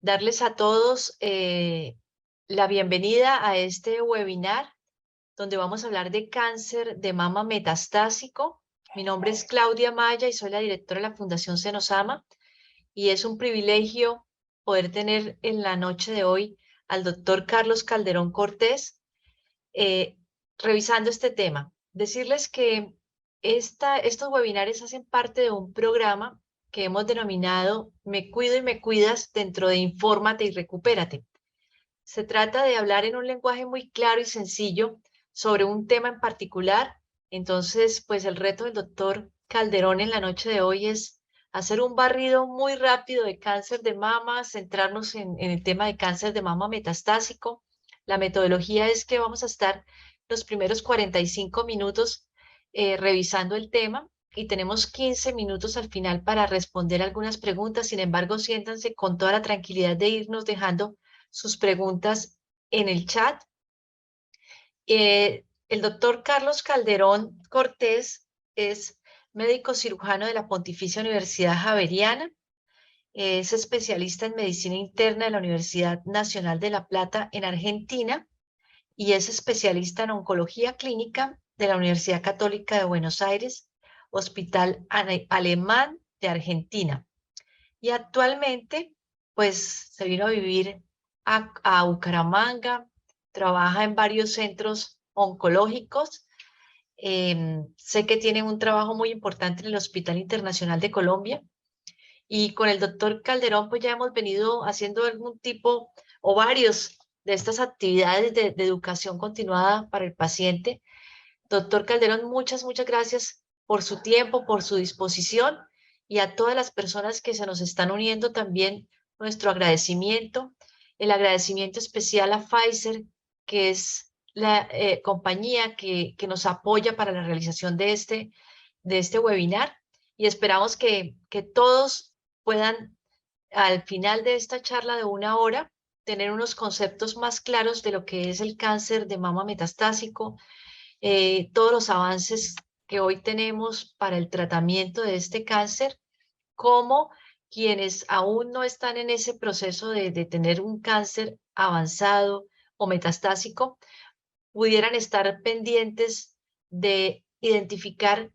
darles a todos la bienvenida a este webinar donde vamos a hablar de cáncer de mama metastásico. Mi nombre es Claudia Maya y soy la directora de la Fundación Senosama y es un privilegio poder tener en la noche de hoy al doctor Carlos Calderón Cortés eh, revisando este tema. Decirles que estos webinares hacen parte de un programa que hemos denominado Me Cuido y Me Cuidas dentro de Infórmate y Recupérate. Se trata de hablar en un lenguaje muy claro y sencillo sobre un tema en particular. Entonces, pues el reto del doctor Calderón en la noche de hoy es hacer un barrido muy rápido de cáncer de mama, centrarnos en el tema de cáncer de mama metastásico. La metodología es que vamos a estar los primeros 45 minutos revisando el tema y tenemos 15 minutos al final para responder algunas preguntas. Sin embargo, siéntanse con toda la tranquilidad de irnos dejando sus preguntas en el chat. El doctor Carlos Calderón Cortés es médico cirujano de la Pontificia Universidad Javeriana, es especialista en medicina interna de la Universidad Nacional de La Plata en Argentina y es especialista en oncología clínica de la Universidad Católica de Buenos Aires, Hospital Alemán de Argentina. Y actualmente, pues se vino a vivir a Bucaramanga, trabaja en varios centros oncológicos. Sé que tienen un trabajo muy importante en el Hospital Internacional de Colombia. Y con el doctor Calderón, pues ya hemos venido haciendo algún tipo o varios de estas actividades de educación continuada para el paciente. Doctor Calderón, muchas gracias por su tiempo, por su disposición y a todas las personas que se nos están uniendo también nuestro agradecimiento. El agradecimiento especial a Pfizer, que es la compañía que nos apoya para la realización de este webinar y esperamos que todos puedan al final de esta charla de una hora tener unos conceptos más claros de lo que es el cáncer de mama metastásico, todos los avances que hoy tenemos para el tratamiento de este cáncer, como quienes aún no están en ese proceso de tener un cáncer avanzado o metastásico, pudieran estar pendientes de identificar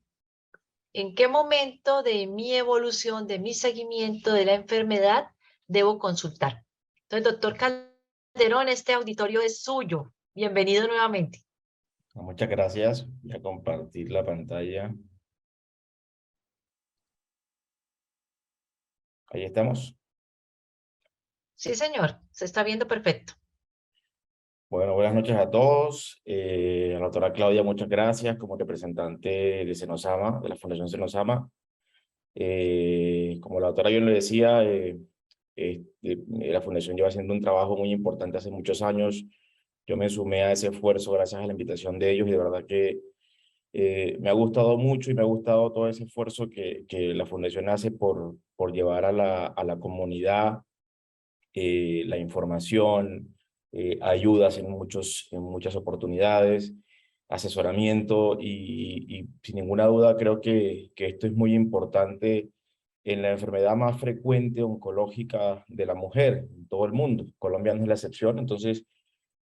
en qué momento de mi evolución, de mi seguimiento de la enfermedad, debo consultar. Entonces, doctor Calderón, este auditorio es suyo. Bienvenido nuevamente. Muchas gracias. Voy a compartir la pantalla. Ahí estamos. Sí, señor, se está viendo perfecto. Bueno, buenas noches a todos. A la doctora Claudia, muchas gracias como representante de Senosama, de la Fundación Senosama. Como la doctora yo le decía, la Fundación lleva haciendo un trabajo muy importante hace muchos años. Yo me sumé a ese esfuerzo gracias a la invitación de ellos y de verdad que me ha gustado mucho y me ha gustado todo ese esfuerzo que la Fundación hace por llevar a la comunidad la información, ayudas en muchas oportunidades, asesoramiento y sin ninguna duda creo que esto es muy importante en la enfermedad más frecuente oncológica de la mujer en todo el mundo. Colombia no es la excepción, entonces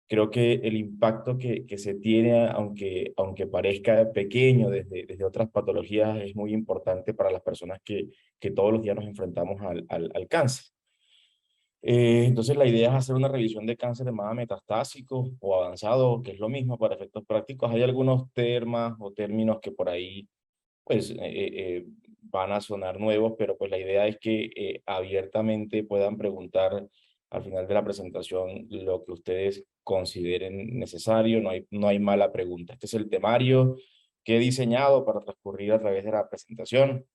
creo que el impacto que se tiene, aunque parezca pequeño desde otras patologías, es muy importante para las personas que todos los días nos enfrentamos al cáncer. Entonces la idea es hacer una revisión de cáncer de mama metastásico o avanzado, que es lo mismo para efectos prácticos. Hay algunos temas o términos que por ahí pues van a sonar nuevos, pero pues la idea es que abiertamente puedan preguntar al final de la presentación lo que ustedes consideren necesario. No hay mala pregunta. Este es el temario que he diseñado para transcurrir a través de la presentación.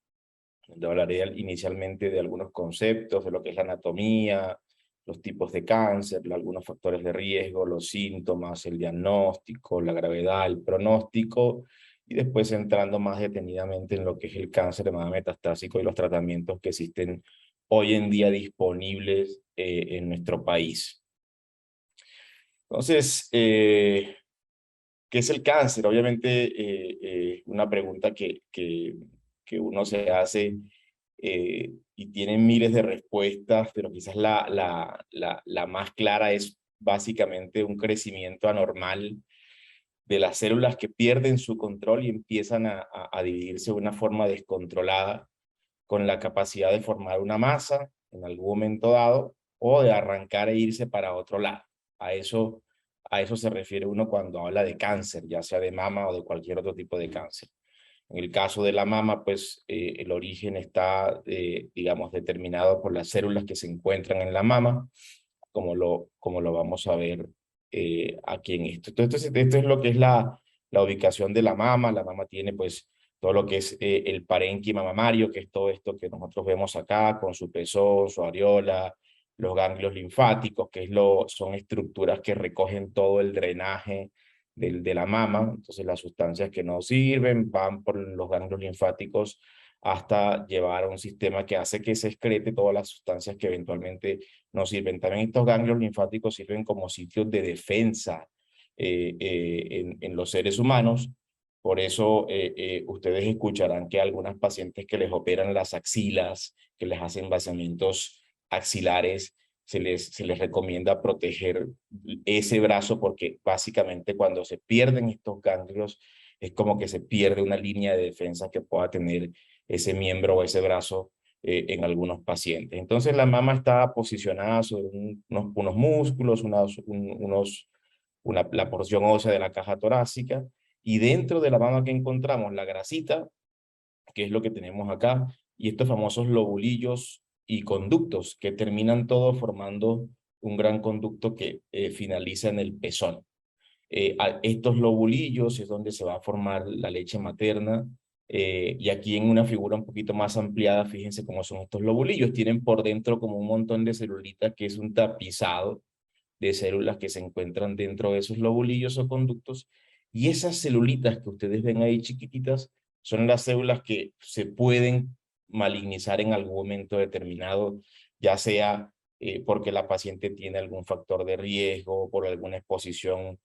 Yo hablaré inicialmente de algunos conceptos, de lo que es la anatomía, los tipos de cáncer, algunos factores de riesgo, los síntomas, el diagnóstico, la gravedad, el pronóstico, y después entrando más detenidamente en lo que es el cáncer de mama metastásico y los tratamientos que existen hoy en día disponibles en nuestro país. Entonces, ¿qué es el cáncer? Obviamente, una pregunta que uno se hace y tienen miles de respuestas, pero quizás la más clara es básicamente un crecimiento anormal de las células que pierden su control y empiezan a dividirse de una forma descontrolada, con la capacidad de formar una masa en algún momento dado o de arrancar e irse para otro lado. A eso, a eso se refiere uno cuando habla de cáncer, ya sea de mama o de cualquier otro tipo de cáncer. En el caso de la mama, pues el origen está, digamos, determinado por las células que se encuentran en la mama, como lo vamos a ver aquí en esto. Entonces, esto es lo que es la ubicación de la mama. La mama tiene, pues, todo lo que es el parénquima mamario, que es todo esto que nosotros vemos acá, con su pezón, su areola, los ganglios linfáticos, que son estructuras que recogen todo el drenaje de la mama. Entonces las sustancias que no sirven van por los ganglios linfáticos hasta llevar a un sistema que hace que se excrete todas las sustancias que eventualmente no sirven. También estos ganglios linfáticos sirven como sitios de defensa en los seres humanos. Por eso ustedes escucharán que algunas pacientes que les operan las axilas, que les hacen vaciamientos axilares, se les recomienda proteger ese brazo, porque básicamente cuando se pierden estos ganglios es como que se pierde una línea de defensa que pueda tener ese miembro o ese brazo en algunos pacientes. Entonces la mama está posicionada sobre unos músculos, la porción ósea de la caja torácica, y dentro de la mama que encontramos la grasita, que es lo que tenemos acá, y estos famosos lobulillos y conductos que terminan todos formando un gran conducto que finaliza en el pezón. Estos lobulillos es donde se va a formar la leche materna, y aquí en una figura un poquito más ampliada, fíjense cómo son estos lobulillos. Tienen por dentro como un montón de celulitas, que es un tapizado de células que se encuentran dentro de esos lobulillos o conductos, y esas celulitas que ustedes ven ahí chiquititas son las células que se pueden malignizar en algún momento determinado, ya sea porque la paciente tiene algún factor de riesgo, por alguna exposición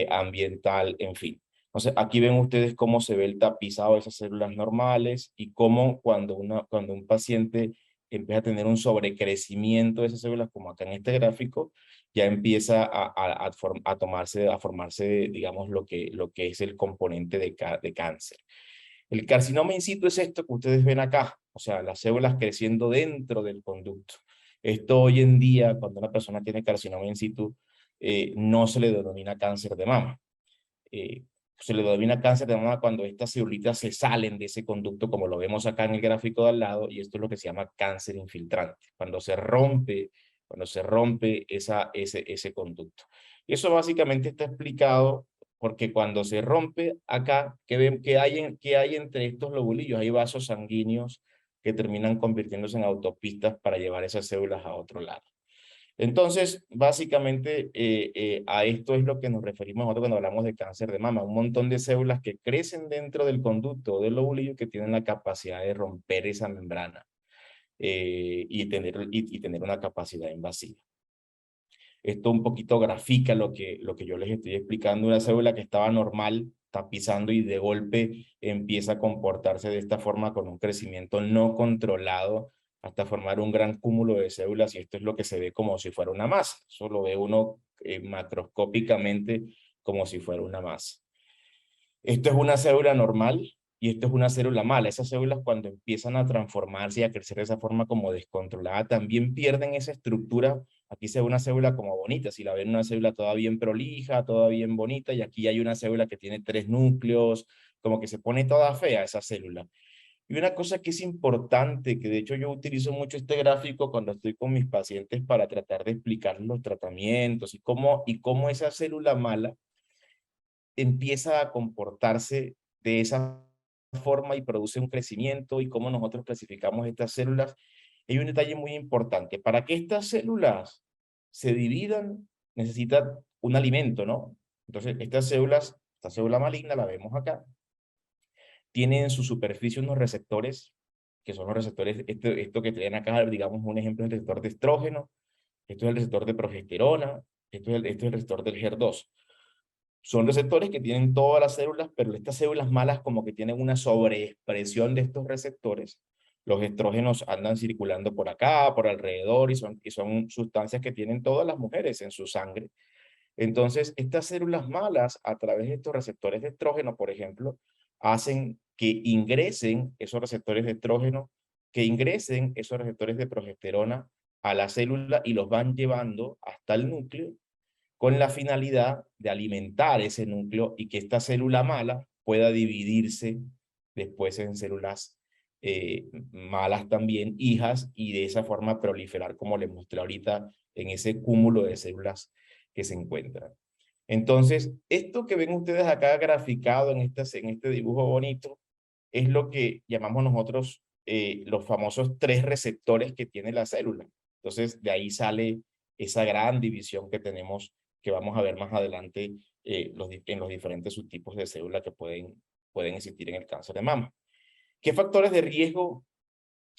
ambiental, en fin. Entonces, aquí ven ustedes cómo se ve el tapizado de esas células normales y cómo cuando un paciente empieza a tener un sobrecrecimiento de esas células, como acá en este gráfico, ya empieza a formarse, digamos, lo que es el componente de cáncer. El carcinoma in situ es esto que ustedes ven acá, o sea, las células creciendo dentro del conducto. Esto hoy en día, cuando una persona tiene carcinoma in situ, no se le denomina cáncer de mama. Eh, Se le denomina cáncer de mama cuando estas celulitas se salen de ese conducto, como lo vemos acá en el gráfico de al lado, y esto es lo que se llama cáncer infiltrante, cuando se rompe ese conducto. Y eso básicamente está explicado porque cuando se rompe acá, ¿qué hay entre estos lobulillos? Hay vasos sanguíneos que terminan convirtiéndose en autopistas para llevar esas células a otro lado. Entonces, básicamente, a esto es lo que nos referimos nosotros cuando hablamos de cáncer de mama. Un montón de células que crecen dentro del conducto del lobulillo, que tienen la capacidad de romper esa membrana y tener una capacidad invasiva. Esto un poquito grafica lo que yo les estoy explicando. Una célula que estaba normal, tapizando, y de golpe empieza a comportarse de esta forma con un crecimiento no controlado hasta formar un gran cúmulo de células, y esto es lo que se ve como si fuera una masa. Eso lo ve uno macroscópicamente como si fuera una masa. Esto es una célula normal y esto es una célula mala. Esas células, cuando empiezan a transformarse y a crecer de esa forma como descontrolada, también pierden esa estructura. Aquí se ve una célula como bonita, si la ven, una célula toda bien prolija, toda bien bonita, y aquí hay una célula que tiene 3 núcleos, como que se pone toda fea esa célula. Y una cosa que es importante, que de hecho yo utilizo mucho este gráfico cuando estoy con mis pacientes para tratar de explicar los tratamientos y cómo esa célula mala empieza a comportarse de esa forma y produce un crecimiento, y cómo nosotros clasificamos estas células. Hay un detalle muy importante. Para que estas células se dividan, necesitan un alimento, ¿no? Entonces, esta célula maligna, la vemos acá, tiene en su superficie unos receptores, que son los receptores, esto que tienen acá, digamos, un ejemplo es el receptor de estrógeno, esto es el receptor de progesterona, esto es el receptor del HER2. Son receptores que tienen todas las células, pero estas células malas como que tienen una sobreexpresión de estos receptores, Los estrógenos andan circulando por acá, por alrededor, y son sustancias que tienen todas las mujeres en su sangre. Entonces, estas células malas, a través de estos receptores de estrógeno, por ejemplo, hacen que ingresen esos receptores de estrógeno, que ingresen esos receptores de progesterona a la célula y los van llevando hasta el núcleo con la finalidad de alimentar ese núcleo y que esta célula mala pueda dividirse después en células malas también, hijas, y de esa forma proliferar, como les mostré ahorita, en ese cúmulo de células que se encuentran. Entonces, esto que ven ustedes acá graficado en este dibujo bonito, es lo que llamamos nosotros los famosos 3 receptores que tiene la célula. Entonces, de ahí sale esa gran división que tenemos, que vamos a ver más adelante en los diferentes subtipos de célula que pueden existir en el cáncer de mama. ¿Qué factores de riesgo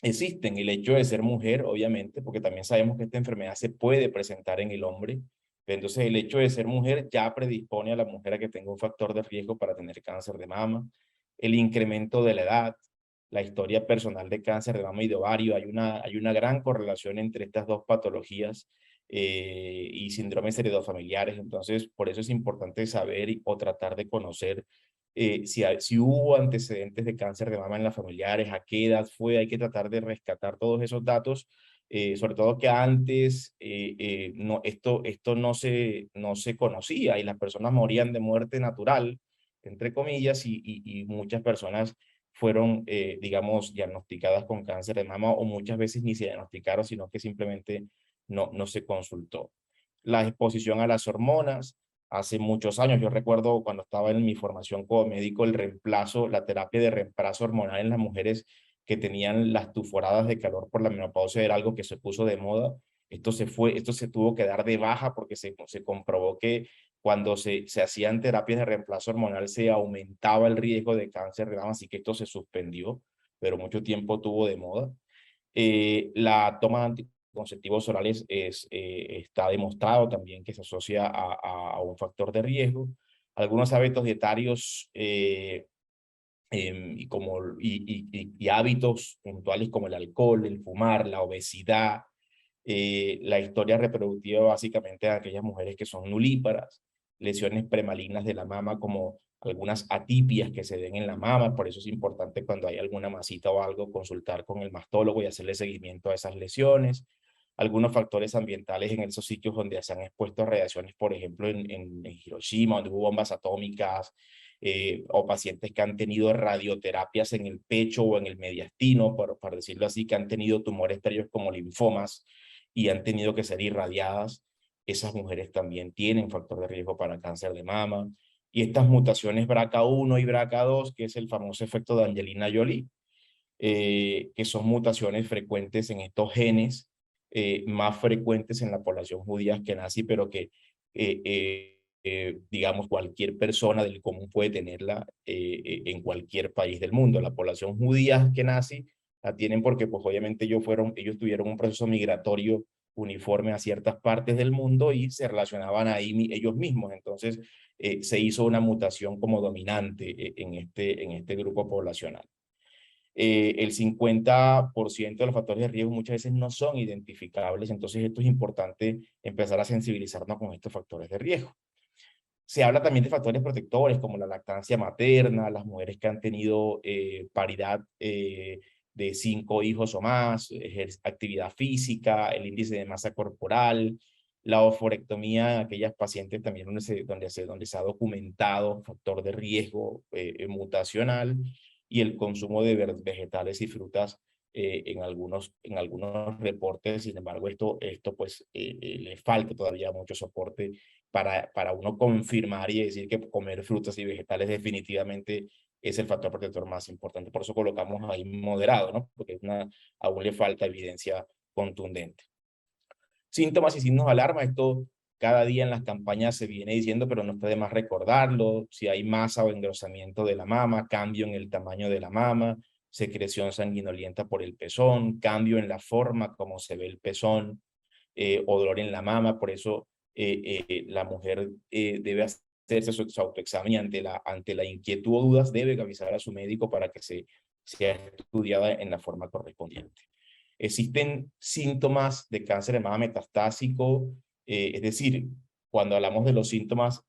existen? El hecho de ser mujer, obviamente, porque también sabemos que esta enfermedad se puede presentar en el hombre. Entonces, el hecho de ser mujer ya predispone a la mujer a que tenga un factor de riesgo para tener cáncer de mama. El incremento de la edad, la historia personal de cáncer de mama y de ovario. Hay una gran correlación entre estas dos patologías y síndromes heredofamiliares. Entonces, por eso es importante saber o tratar de conocer si hubo antecedentes de cáncer de mama en las familiares, a qué edad fue. Hay que tratar de rescatar todos esos datos, sobre todo que antes esto no se conocía y las personas morían de muerte natural, entre comillas, y muchas personas fueron, digamos, diagnosticadas con cáncer de mama, o muchas veces ni se diagnosticaron, sino que simplemente no se consultó. La exposición a las hormonas. Hace muchos años, yo recuerdo cuando estaba en mi formación como médico, la terapia de reemplazo hormonal en las mujeres que tenían las tuforadas de calor por la menopausia era algo que se puso de moda. Esto se tuvo que dar de baja porque se comprobó que cuando se hacían terapias de reemplazo hormonal se aumentaba el riesgo de cáncer de mama, así que esto se suspendió, pero mucho tiempo tuvo de moda. La toma de anticonceptivos orales está demostrado también que se asocia a un factor de riesgo. Algunos hábitos dietarios y hábitos puntuales como el alcohol, el fumar, la obesidad, la historia reproductiva básicamente de aquellas mujeres que son nulíparas, lesiones premalignas de la mama como algunas atipias que se den en la mama. Por eso es importante cuando hay alguna masita o algo consultar con el mastólogo y hacerle seguimiento a esas lesiones. Algunos factores ambientales en esos sitios donde se han expuesto a radiaciones, por ejemplo en Hiroshima, donde hubo bombas atómicas, o pacientes que han tenido radioterapias en el pecho o en el mediastino, por decirlo así, que han tenido tumores previos como linfomas y han tenido que ser irradiadas. Esas mujeres también tienen factor de riesgo para cáncer de mama. Y estas mutaciones BRCA1 y BRCA2, que es el famoso efecto de Angelina Jolie, que son mutaciones frecuentes en estos genes, más frecuentes en la población judía que nazi, pero que, digamos, cualquier persona del común puede tenerla en cualquier país del mundo. La población judía que nazi la tienen porque, pues, obviamente ellos tuvieron un proceso migratorio uniforme a ciertas partes del mundo y se relacionaban ahí ellos mismos. Entonces, se hizo una mutación como dominante en este grupo poblacional. El 50% de los factores de riesgo muchas veces no son identificables, entonces esto es importante empezar a sensibilizarnos con estos factores de riesgo. Se habla también de factores protectores como la lactancia materna, las mujeres que han tenido paridad de 5 hijos o más, actividad física, el índice de masa corporal, la oforectomía en aquellas pacientes también donde se ha documentado factor de riesgo mutacional, y el consumo de vegetales y frutas en algunos reportes. Sin embargo, esto pues le falta todavía mucho soporte para uno confirmar y decir que comer frutas y vegetales definitivamente es el factor protector más importante. Por eso colocamos ahí moderado, ¿no? Porque aún le falta evidencia contundente. Síntomas y signos de alarma, esto cada día en las campañas se viene diciendo, pero no está de más recordarlo. Si hay masa o engrosamiento de la mama, cambio en el tamaño de la mama, secreción sanguinolenta por el pezón, cambio en la forma como se ve el pezón, o dolor en la mama. Por eso la mujer debe hacerse su autoexamen y ante la inquietud o dudas debe avisar a su médico para que se sea estudiada en la forma correspondiente. Existen síntomas de cáncer de mama metastásico, es decir, cuando hablamos de los síntomas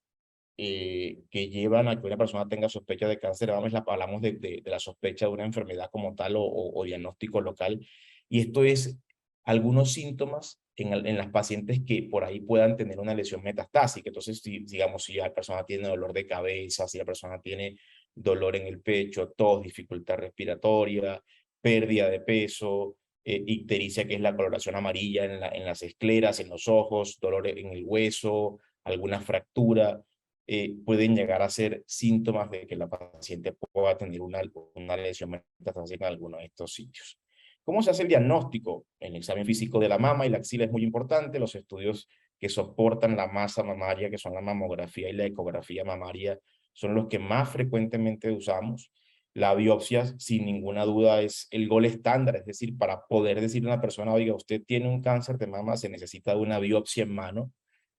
que llevan a que una persona tenga sospecha de cáncer de mama, hablamos de la sospecha de una enfermedad como tal o diagnóstico local. Y esto es algunos síntomas en las pacientes que por ahí puedan tener una lesión metastásica. Entonces, si, digamos, si la persona tiene dolor de cabeza, si la persona tiene dolor en el pecho, tos, dificultad respiratoria, pérdida de peso, ictericia, que es la coloración amarilla en las escleras, en los ojos, dolor en el hueso, alguna fractura, pueden llegar a ser síntomas de que la paciente pueda tener una lesión metastásica en alguno de estos sitios. ¿Cómo se hace el diagnóstico? El examen físico de la mama y la axila es muy importante. Los estudios que soportan la masa mamaria, que son la mamografía y la ecografía mamaria, son los que más frecuentemente usamos. La biopsia, sin ninguna duda, es el gol estándar. Es decir, para poder decirle a una persona, oiga, usted tiene un cáncer de mama, se necesita una biopsia en mano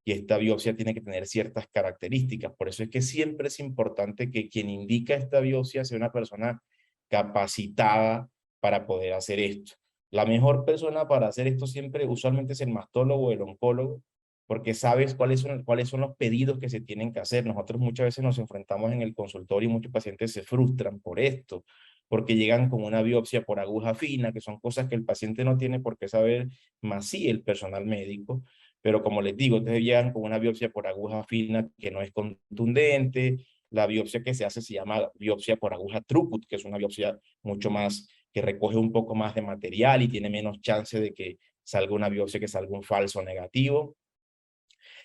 y esta biopsia tiene que tener ciertas características. Por eso es que siempre es importante que quien indica esta biopsia sea una persona capacitada para poder hacer esto. La mejor persona para hacer esto siempre usualmente es el mastólogo o el oncólogo, porque sabes cuáles son los pedidos que se tienen que hacer. Nosotros muchas veces nos enfrentamos en el consultorio y muchos pacientes se frustran por esto, porque llegan con una biopsia por aguja fina, que son cosas que el paciente no tiene por qué saber, más sí el personal médico. Pero como les digo, ustedes llegan con una biopsia por aguja fina que no es contundente. La biopsia que se hace se llama biopsia por aguja throughput, que es una biopsia mucho más, que recoge un poco más de material y tiene menos chance de que salga una biopsia que salga un falso negativo.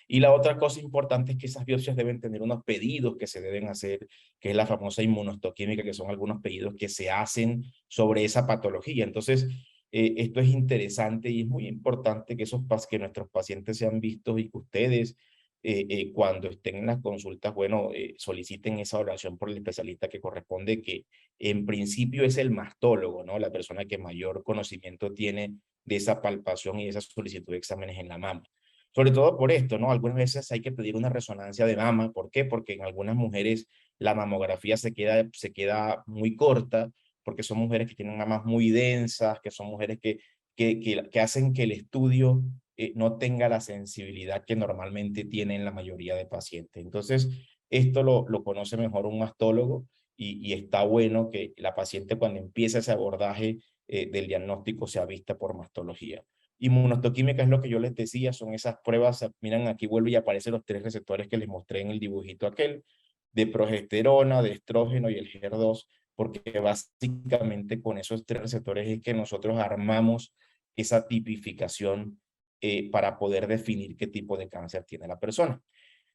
Y la otra cosa importante es que esas biopsias deben tener unos pedidos que se deben hacer, que es la famosa inmunohistoquímica, que son algunos pedidos que se hacen sobre esa patología. Entonces, esto es interesante y es muy importante que, que nuestros pacientes sean vistos y que ustedes, cuando estén en las consultas, bueno, soliciten esa evaluación por el especialista que corresponde, que en principio es el mastólogo, ¿no? La persona que mayor conocimiento tiene de esa palpación y de esa solicitud de exámenes en la mama. Sobre todo por esto, ¿no? Algunas veces hay que pedir una resonancia de mama. ¿Por qué? Porque en algunas mujeres la mamografía se queda muy corta, porque son mujeres que tienen mamas muy densas, que son mujeres que hacen que el estudio no tenga la sensibilidad que normalmente tienen la mayoría de pacientes. Entonces, esto lo conoce mejor un mastólogo y está bueno que la paciente cuando empieza ese abordaje del diagnóstico sea vista por mastología. Inmunohistoquímica es lo que yo les decía, son esas pruebas, miren aquí vuelve y aparecen los 3 receptores que les mostré en el dibujito aquel, de progesterona, de estrógeno y el HER2, porque básicamente con esos 3 receptores es que nosotros armamos esa tipificación para poder definir qué tipo de cáncer tiene la persona.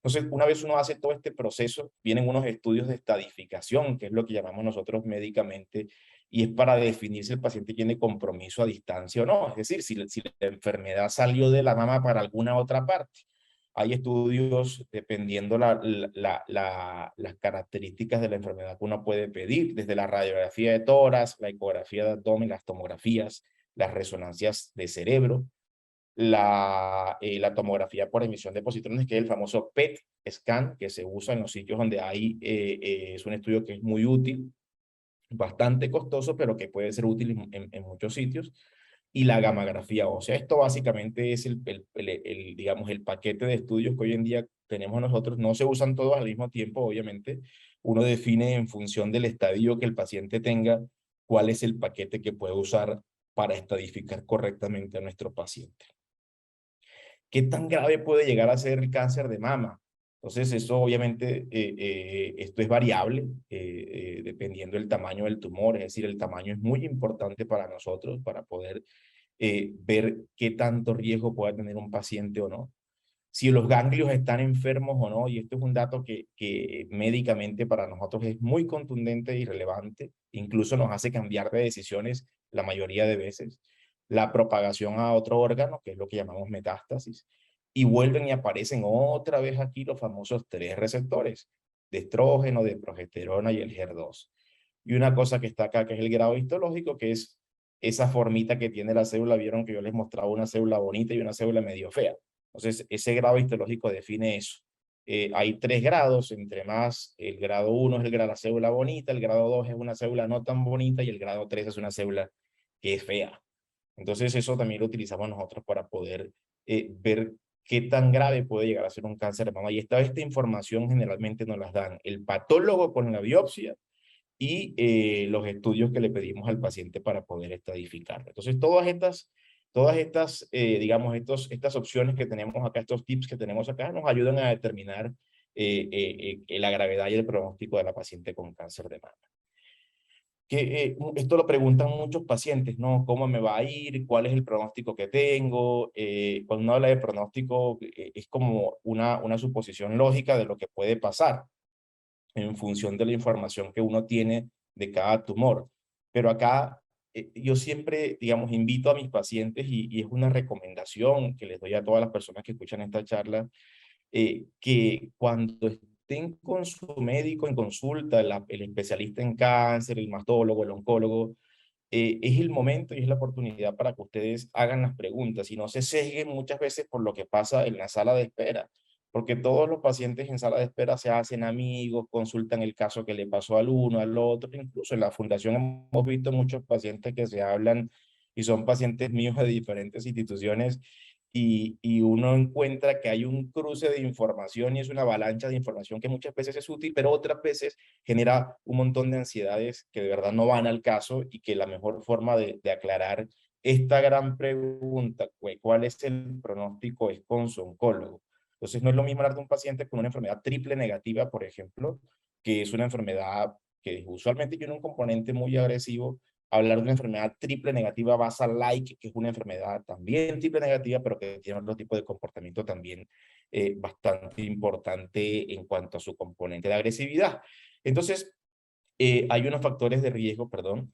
Entonces, una vez uno hace todo este proceso, vienen unos estudios de estadificación, que es lo que llamamos nosotros médicamente, y es para definir si el paciente tiene compromiso a distancia o no. Es decir, si la enfermedad salió de la mama para alguna otra parte. Hay estudios dependiendo las características de la enfermedad que uno puede pedir, desde la radiografía de tórax, la ecografía de abdomen, las tomografías, las resonancias de cerebro, la tomografía por emisión de positrones, que es el famoso PET scan, que se usa en los sitios donde hay, es un estudio que es muy útil, bastante costoso, pero que puede ser útil en muchos sitios, y la gammagrafía ósea. Esto básicamente es digamos, el paquete de estudios que hoy en día tenemos nosotros. No se usan todos al mismo tiempo, obviamente. Uno define en función del estadio que el paciente tenga cuál es el paquete que puede usar para estadificar correctamente a nuestro paciente. ¿Qué tan grave puede llegar a ser el cáncer de mama? Entonces, eso obviamente, esto es variable dependiendo del tamaño del tumor, es decir, el tamaño es muy importante para nosotros para poder ver qué tanto riesgo puede tener un paciente o no. Si los ganglios están enfermos o no, y esto es un dato que médicamente para nosotros es muy contundente y relevante, incluso nos hace cambiar de decisiones la mayoría de veces. La propagación a otro órgano, que es lo que llamamos metástasis, y vuelven y aparecen otra vez aquí los famosos 3 receptores, de estrógeno, de progesterona y el HER2. Y una cosa que está acá, que es el grado histológico, que es esa formita que tiene la célula. Vieron que yo les mostraba una célula bonita y una célula medio fea. Entonces, ese grado histológico define eso. hay 3 grados, entre más el grado 1 es la célula bonita, el grado 2 es una célula no tan bonita y el grado 3 es una célula que es fea. Entonces eso también lo utilizamos nosotros para poder ver qué tan grave puede llegar a ser un cáncer de mama. Y esta información generalmente nos las dan el patólogo con la biopsia y los estudios que le pedimos al paciente para poder estadificarlo. Entonces todas estas digamos, estas opciones que tenemos acá, estos tips que tenemos acá, nos ayudan a determinar la gravedad y el pronóstico de la paciente con cáncer de mama. Esto lo preguntan muchos pacientes, ¿no? ¿Cómo me va a ir? ¿Cuál es el pronóstico que tengo? Cuando uno habla de pronóstico, es como una suposición lógica de lo que puede pasar en función de la información que uno tiene de cada tumor. Pero acá yo siempre, digamos, invito a mis pacientes y es una recomendación que les doy a todas las personas que escuchan esta charla, que cuando estén con su médico en consulta, el especialista en cáncer, el mastólogo, el oncólogo, es el momento y es la oportunidad para que ustedes hagan las preguntas y no se sesguen muchas veces por lo que pasa en la sala de espera, porque todos los pacientes en sala de espera se hacen amigos, consultan el caso que le pasó al uno, al otro, incluso en la fundación hemos visto muchos pacientes que se hablan y son pacientes míos de diferentes instituciones y uno encuentra que hay un cruce de información y es una avalancha de información que muchas veces es útil, pero otras veces genera un montón de ansiedades que de verdad no van al caso y que la mejor forma de aclarar esta gran pregunta, ¿cuál es el pronóstico? Es con su oncólogo. Entonces no es lo mismo hablar de un paciente con una enfermedad triple negativa, por ejemplo, que es una enfermedad que usualmente tiene un componente muy agresivo, hablar de una enfermedad triple negativa basal-like, que es una enfermedad también triple negativa, pero que tiene otro tipo de comportamiento también bastante importante en cuanto a su componente de agresividad. Entonces, hay unos factores de riesgo, perdón,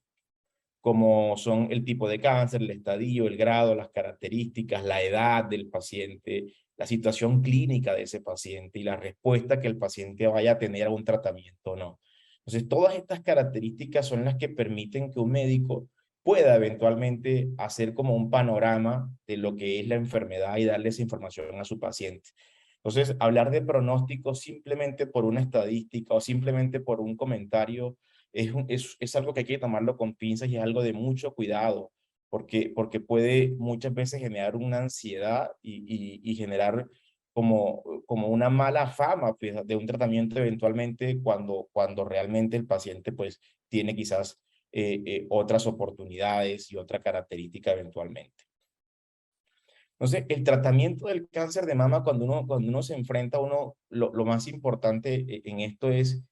como son el tipo de cáncer, el estadio, el grado, las características, la edad del paciente, la situación clínica de ese paciente y la respuesta que el paciente vaya a tener a un tratamiento o no. Entonces, todas estas características son las que permiten que un médico pueda eventualmente hacer como un panorama de lo que es la enfermedad y darle esa información a su paciente. Entonces, hablar de pronóstico simplemente por una estadística o simplemente por un comentario es algo que hay que tomarlo con pinzas y es algo de mucho cuidado, porque puede muchas veces generar una ansiedad y generar como una mala fama pues, de un tratamiento eventualmente cuando realmente el paciente pues tiene quizás otras oportunidades y otra característica eventualmente. Entonces, el tratamiento del cáncer de mama, cuando uno se enfrenta, lo más importante en esto es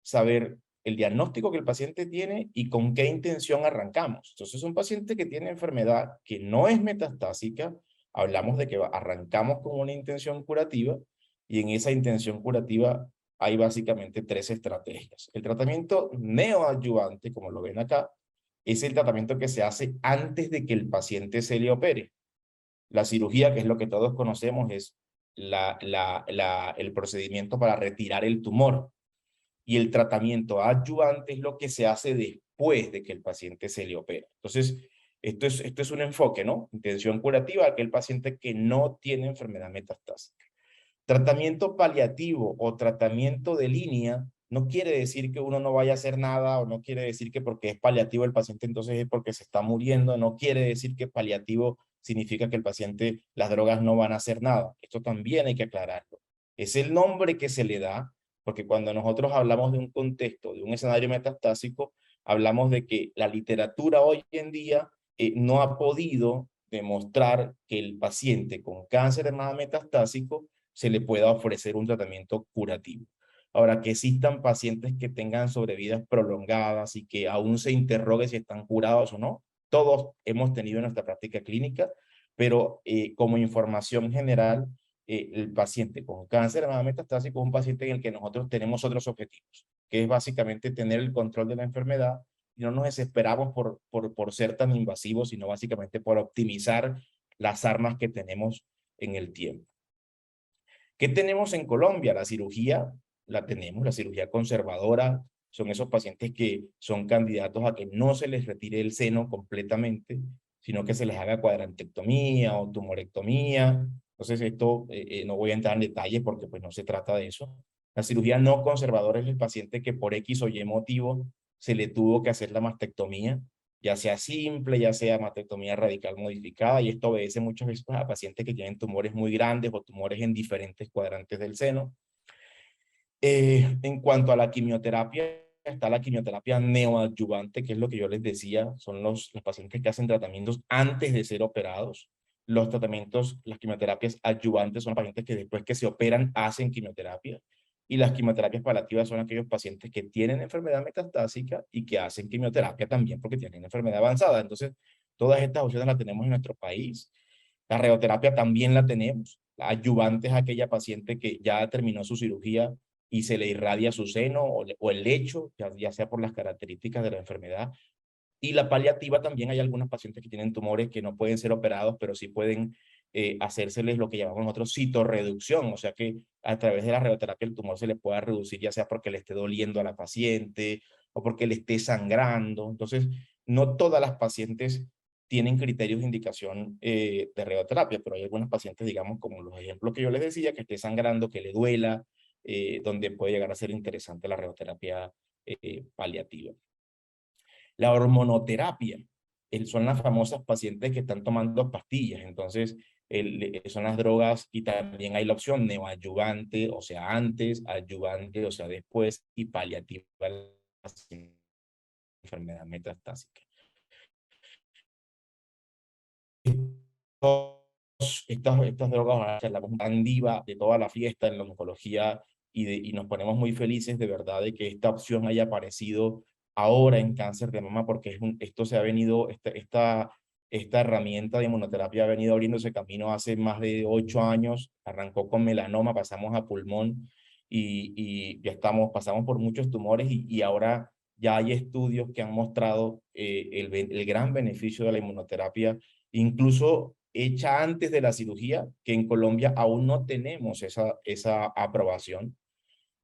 saber el diagnóstico que el paciente tiene y con qué intención arrancamos. Entonces, un paciente que tiene enfermedad que no es metastásica, hablamos de que arrancamos con una intención curativa y en esa intención curativa hay básicamente 3 estrategias. El tratamiento neoadyuvante, como lo ven acá, es el tratamiento que se hace antes de que el paciente se le opere. La cirugía, que es lo que todos conocemos, es el procedimiento para retirar el tumor. Y el tratamiento adyuvante es lo que se hace después de que el paciente se le opera. Entonces, esto es un enfoque, ¿no? Intención curativa, aquel paciente que no tiene enfermedad metastásica. Tratamiento paliativo o tratamiento de línea no quiere decir que uno no vaya a hacer nada o no quiere decir que porque es paliativo el paciente entonces es porque se está muriendo, no quiere decir que paliativo significa que el paciente, las drogas no van a hacer nada. Esto también hay que aclararlo. Es el nombre que se le da, porque cuando nosotros hablamos de un contexto, de un escenario metastásico, hablamos de que la literatura hoy en día no ha podido demostrar que el paciente con cáncer de mama metastásico se le pueda ofrecer un tratamiento curativo. Ahora, que existan pacientes que tengan sobrevidas prolongadas y que aún se interrogue si están curados o no, todos hemos tenido en nuestra práctica clínica, pero como información general, el paciente con cáncer de mama metastásico es un paciente en el que nosotros tenemos otros objetivos, que es básicamente tener el control de la enfermedad y no nos desesperamos por ser tan invasivos, sino básicamente por optimizar las armas que tenemos en el tiempo. ¿Qué tenemos en Colombia? La cirugía la tenemos, la cirugía conservadora, son esos pacientes que son candidatos a que no se les retire el seno completamente, sino que se les haga cuadrantectomía o tumorectomía. Entonces esto no voy a entrar en detalles porque pues no se trata de eso. La cirugía no conservadora es el paciente que por X o Y motivo se le tuvo que hacer la mastectomía, ya sea simple, ya sea mastectomía radical modificada, y esto obedece muchas veces a pacientes que tienen tumores muy grandes o tumores en diferentes cuadrantes del seno. En cuanto a la quimioterapia, está la quimioterapia neoadyuvante, que es lo que yo les decía, son los pacientes que hacen tratamientos antes de ser operados. Los tratamientos, las quimioterapias adyuvantes son pacientes que después que se operan hacen quimioterapia. Y las quimioterapias paliativas son aquellos pacientes que tienen enfermedad metastásica y que hacen quimioterapia también porque tienen enfermedad avanzada. Entonces, todas estas opciones las tenemos en nuestro país. La radioterapia también la tenemos. La adyuvante es aquella paciente que ya terminó su cirugía y se le irradia su seno o el lecho, ya sea por las características de la enfermedad. Y la paliativa también hay algunos pacientes que tienen tumores que no pueden ser operados, pero sí pueden hacérseles lo que llamamos nosotros citorreducción, o sea que a través de la radioterapia el tumor se le pueda reducir, ya sea porque le esté doliendo a la paciente o porque le esté sangrando. Entonces, no todas las pacientes tienen criterios de indicación de radioterapia, pero hay algunos pacientes, digamos, como los ejemplos que yo les decía, que esté sangrando, que le duela, donde puede llegar a ser interesante la radioterapia paliativa. La hormonoterapia son las famosas pacientes que están tomando pastillas, entonces son las drogas y también hay la opción neoadyuvante, o sea, antes, adyuvante, o sea, después, y paliativa a la enfermedad metastásica. Estas drogas, la tan diva de toda la fiesta en la oncología y nos ponemos muy felices de verdad de que esta opción haya aparecido ahora en cáncer de mama porque esto se ha venido, esta herramienta de inmunoterapia ha venido abriéndose camino hace más de 8 años, arrancó con melanoma, pasamos a pulmón y ya pasamos por muchos tumores y ahora ya hay estudios que han mostrado el gran beneficio de la inmunoterapia, incluso hecha antes de la cirugía, que en Colombia aún no tenemos esa aprobación.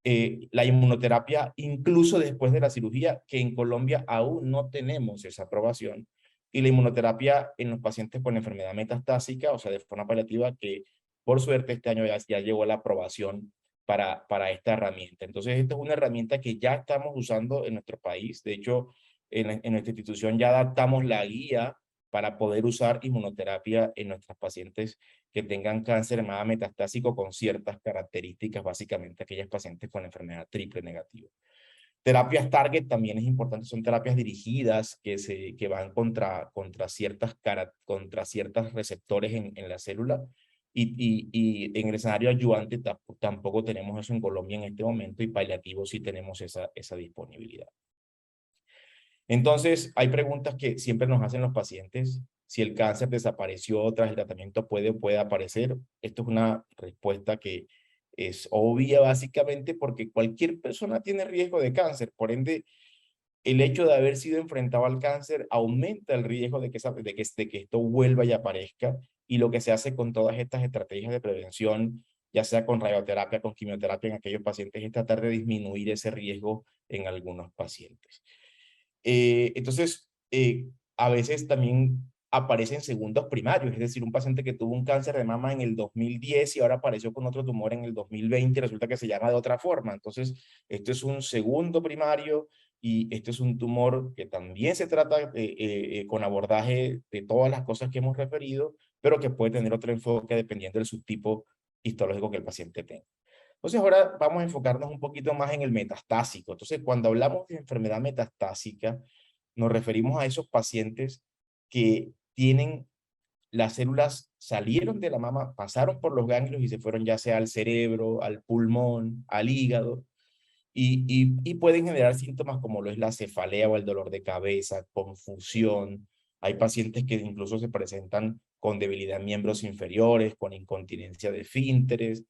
La inmunoterapia, incluso después de la cirugía, que en Colombia aún no tenemos esa aprobación. Y la inmunoterapia en los pacientes con enfermedad metastásica, o sea, de forma paliativa, que por suerte este año ya llegó la aprobación para esta herramienta. Entonces, esta es una herramienta que ya estamos usando en nuestro país. De hecho, en nuestra institución ya adaptamos la guía para poder usar inmunoterapia en nuestros pacientes que tengan cáncer de mama metastásico con ciertas características, básicamente aquellas pacientes con enfermedad triple negativa. Terapias target también es importante, son terapias dirigidas que van contra ciertas receptores en la célula y en el escenario ayudante tampoco tenemos eso en Colombia en este momento y paliativo sí tenemos esa disponibilidad. Entonces, hay preguntas que siempre nos hacen los pacientes. Si el cáncer desapareció tras el tratamiento, puede aparecer. Esto es una respuesta que es obvia básicamente porque cualquier persona tiene riesgo de cáncer. Por ende, el hecho de haber sido enfrentado al cáncer aumenta el riesgo de que esto vuelva y aparezca. Y lo que se hace con todas estas estrategias de prevención, ya sea con radioterapia, con quimioterapia en aquellos pacientes, es tratar de disminuir ese riesgo en algunos pacientes. Entonces, a veces también aparecen segundos primarios, es decir, un paciente que tuvo un cáncer de mama en el 2010 y ahora apareció con otro tumor en el 2020 y resulta que se llama de otra forma. Entonces, esto es un segundo primario y este es un tumor que también se trata con abordaje de todas las cosas que hemos referido, pero que puede tener otro enfoque dependiendo del subtipo histológico que el paciente tenga. Entonces ahora vamos a enfocarnos un poquito más en el metastásico. Entonces cuando hablamos de enfermedad metastásica, nos referimos a esos pacientes que tienen las células, salieron de la mama, pasaron por los ganglios y se fueron ya sea al cerebro, al pulmón, al hígado, y pueden generar síntomas como lo es la cefalea o el dolor de cabeza, confusión. Hay pacientes que incluso se presentan con debilidad en miembros inferiores, con incontinencia de esfínteres,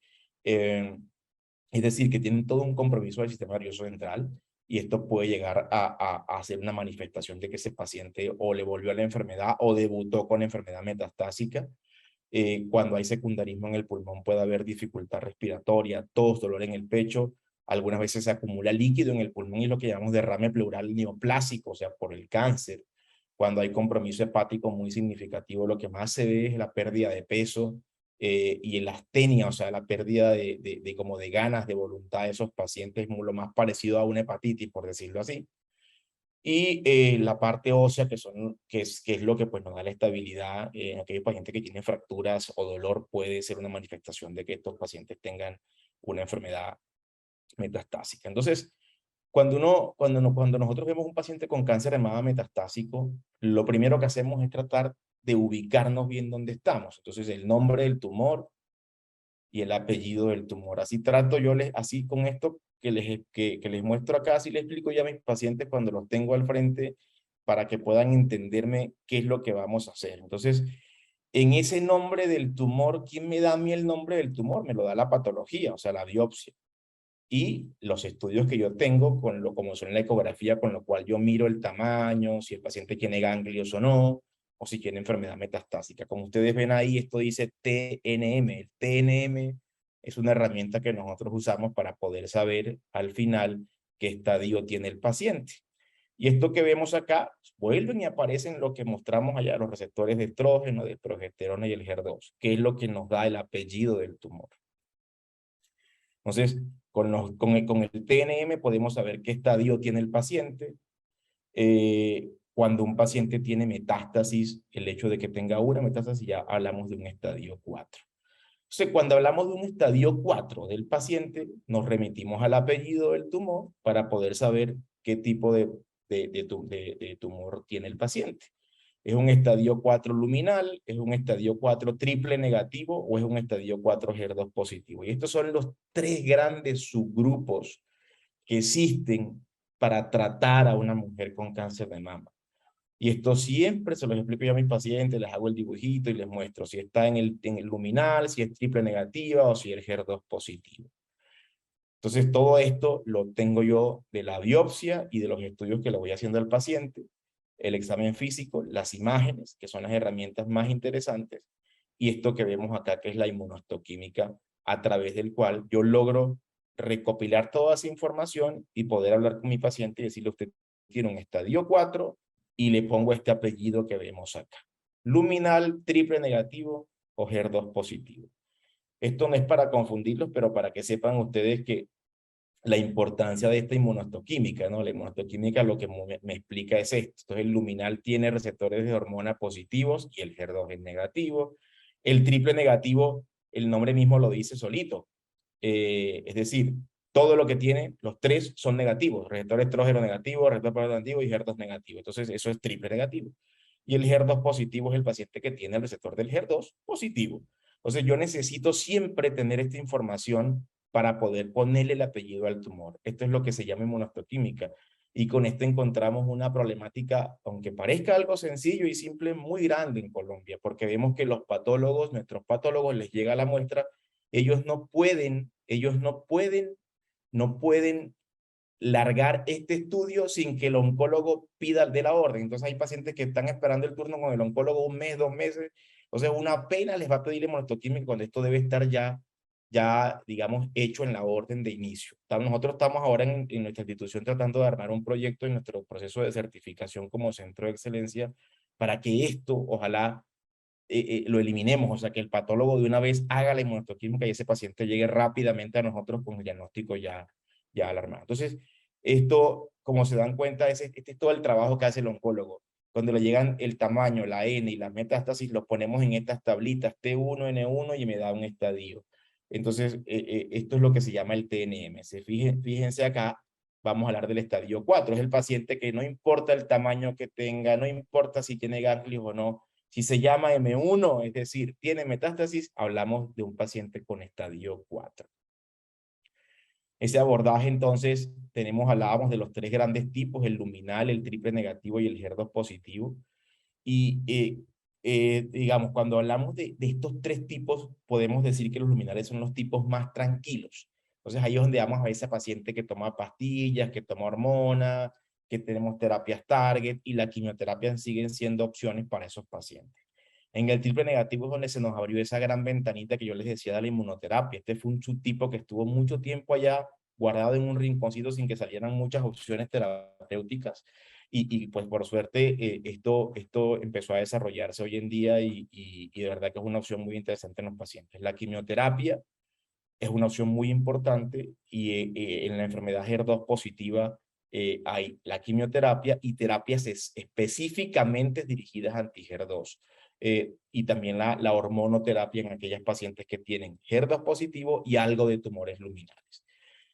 es decir, que tienen todo un compromiso del sistema nervioso central y esto puede llegar a ser una manifestación de que ese paciente o le volvió a la enfermedad o debutó con enfermedad metastásica. Cuando hay secundarismo en el pulmón puede haber dificultad respiratoria, tos, dolor en el pecho. Algunas veces se acumula líquido en el pulmón y lo que llamamos derrame pleural neoplásico, o sea, por el cáncer. Cuando hay compromiso hepático muy significativo, lo que más se ve es la pérdida de peso, y en la astenia, o sea, la pérdida como de ganas, de voluntad de esos pacientes, lo más parecido a una hepatitis, por decirlo así. Y la parte ósea, que es lo que pues, nos da la estabilidad en aquellos pacientes que tienen fracturas o dolor, puede ser una manifestación de que estos pacientes tengan una enfermedad metastásica. Entonces, cuando nosotros vemos un paciente con cáncer de mama metastásico, lo primero que hacemos es tratar de ubicarnos bien dónde estamos. Entonces, el nombre del tumor y el apellido del tumor. Así trato yo, así con esto que les muestro acá, así les explico ya a mis pacientes cuando los tengo al frente para que puedan entenderme qué es lo que vamos a hacer. Entonces, en ese nombre del tumor, ¿quién me da a mí el nombre del tumor? Me lo da la patología, o sea, la biopsia. Y los estudios que yo tengo, como son la ecografía, con lo cual yo miro el tamaño, si el paciente tiene ganglios o no, o si tiene enfermedad metastásica. Como ustedes ven ahí, esto dice TNM. El TNM es una herramienta que nosotros usamos para poder saber al final qué estadio tiene el paciente. Y esto que vemos acá, vuelven y aparecen lo que mostramos allá, los receptores de estrógeno, de progesterona y el HER2, que es lo que nos da el apellido del tumor. Entonces, con el TNM podemos saber qué estadio tiene el paciente. Cuando un paciente tiene metástasis, el hecho de que tenga una metástasis, ya hablamos de un estadio 4. Entonces, cuando hablamos de un estadio 4 del paciente, nos remitimos al apellido del tumor para poder saber qué tipo de tumor tiene el paciente. ¿Es un estadio 4 luminal? ¿Es un estadio 4 triple negativo? ¿O es un estadio 4 HER2 positivo? Y estos son los tres grandes subgrupos que existen para tratar a una mujer con cáncer de mama. Y esto siempre se los explico yo a mis pacientes, les hago el dibujito y les muestro si está en el luminal, si es triple negativa o si es HER2 positivo. Entonces todo esto lo tengo yo de la biopsia y de los estudios que le voy haciendo al paciente, el examen físico, las imágenes, que son las herramientas más interesantes, y esto que vemos acá, que es la inmunohistoquímica, a través del cual yo logro recopilar toda esa información y poder hablar con mi paciente y decirle: usted tiene un estadio 4 y le pongo este apellido que vemos acá. Luminal, triple negativo o HER2 positivo. Esto no es para confundirlos, pero para que sepan ustedes que la importancia de esta inmunohistoquímica, ¿no? La inmunohistoquímica lo que me explica es esto. Entonces, el luminal tiene receptores de hormona positivos y el HER2 es negativo. El triple negativo, el nombre mismo lo dice solito. Es decir, todo lo que tiene, los tres son negativos. Receptor estrógeno negativo, receptor progesterona negativo y HER2 negativo. Entonces, eso es triple negativo. Y el HER2 positivo es el paciente que tiene el receptor del HER2 positivo. Entonces, yo necesito siempre tener esta información para poder ponerle el apellido al tumor. Esto es lo que se llama inmunohistoquímica. Y con esto encontramos una problemática, aunque parezca algo sencillo y simple, muy grande en Colombia, porque vemos que los patólogos, nuestros patólogos, les llega la muestra, ellos no pueden largar este estudio sin que el oncólogo pida de la orden. Entonces hay pacientes que están esperando el turno con el oncólogo un mes, 2 meses. Entonces una pena les va a pedir inmunohistoquímica cuando esto debe estar ya, digamos, hecho en la orden de inicio. Nosotros estamos ahora en nuestra institución tratando de armar un proyecto en nuestro proceso de certificación como centro de excelencia para que esto, ojalá, lo eliminemos, o sea, que el patólogo de una vez haga la inmunohistoquímica y ese paciente llegue rápidamente a nosotros con el diagnóstico ya alarmado. Entonces, esto, como se dan cuenta, este es todo el trabajo que hace el oncólogo. Cuando le llegan el tamaño, la N y las metástasis, los ponemos en estas tablitas T1, N1 y me da un estadio. Entonces, esto es lo que se llama el TNM. Fíjense acá, vamos a hablar del estadio 4. Es el paciente que no importa el tamaño que tenga, no importa si tiene ganglios o no. Si se llama M1, es decir, tiene metástasis, hablamos de un paciente con estadio 4. Ese abordaje, entonces, hablábamos de los tres grandes tipos: el luminal, el triple negativo y el HER2 positivo. Y digamos, cuando hablamos de estos tres tipos, podemos decir que los luminales son los tipos más tranquilos. Entonces ahí es donde vamos a ver ese paciente que toma pastillas, que toma hormonas, que tenemos terapias target, y la quimioterapia siguen siendo opciones para esos pacientes. En el triple negativo es donde se nos abrió esa gran ventanita que yo les decía de la inmunoterapia. Este fue un subtipo que estuvo mucho tiempo allá guardado en un rinconcito sin que salieran muchas opciones terapéuticas. y pues por suerte esto empezó a desarrollarse hoy en día y de verdad que es una opción muy interesante en los pacientes. La quimioterapia es una opción muy importante y en la enfermedad HER2 positiva hay la quimioterapia y terapias específicamente dirigidas anti-HER2 y también la hormonoterapia en aquellas pacientes que tienen HER2 positivo y algo de tumores luminales.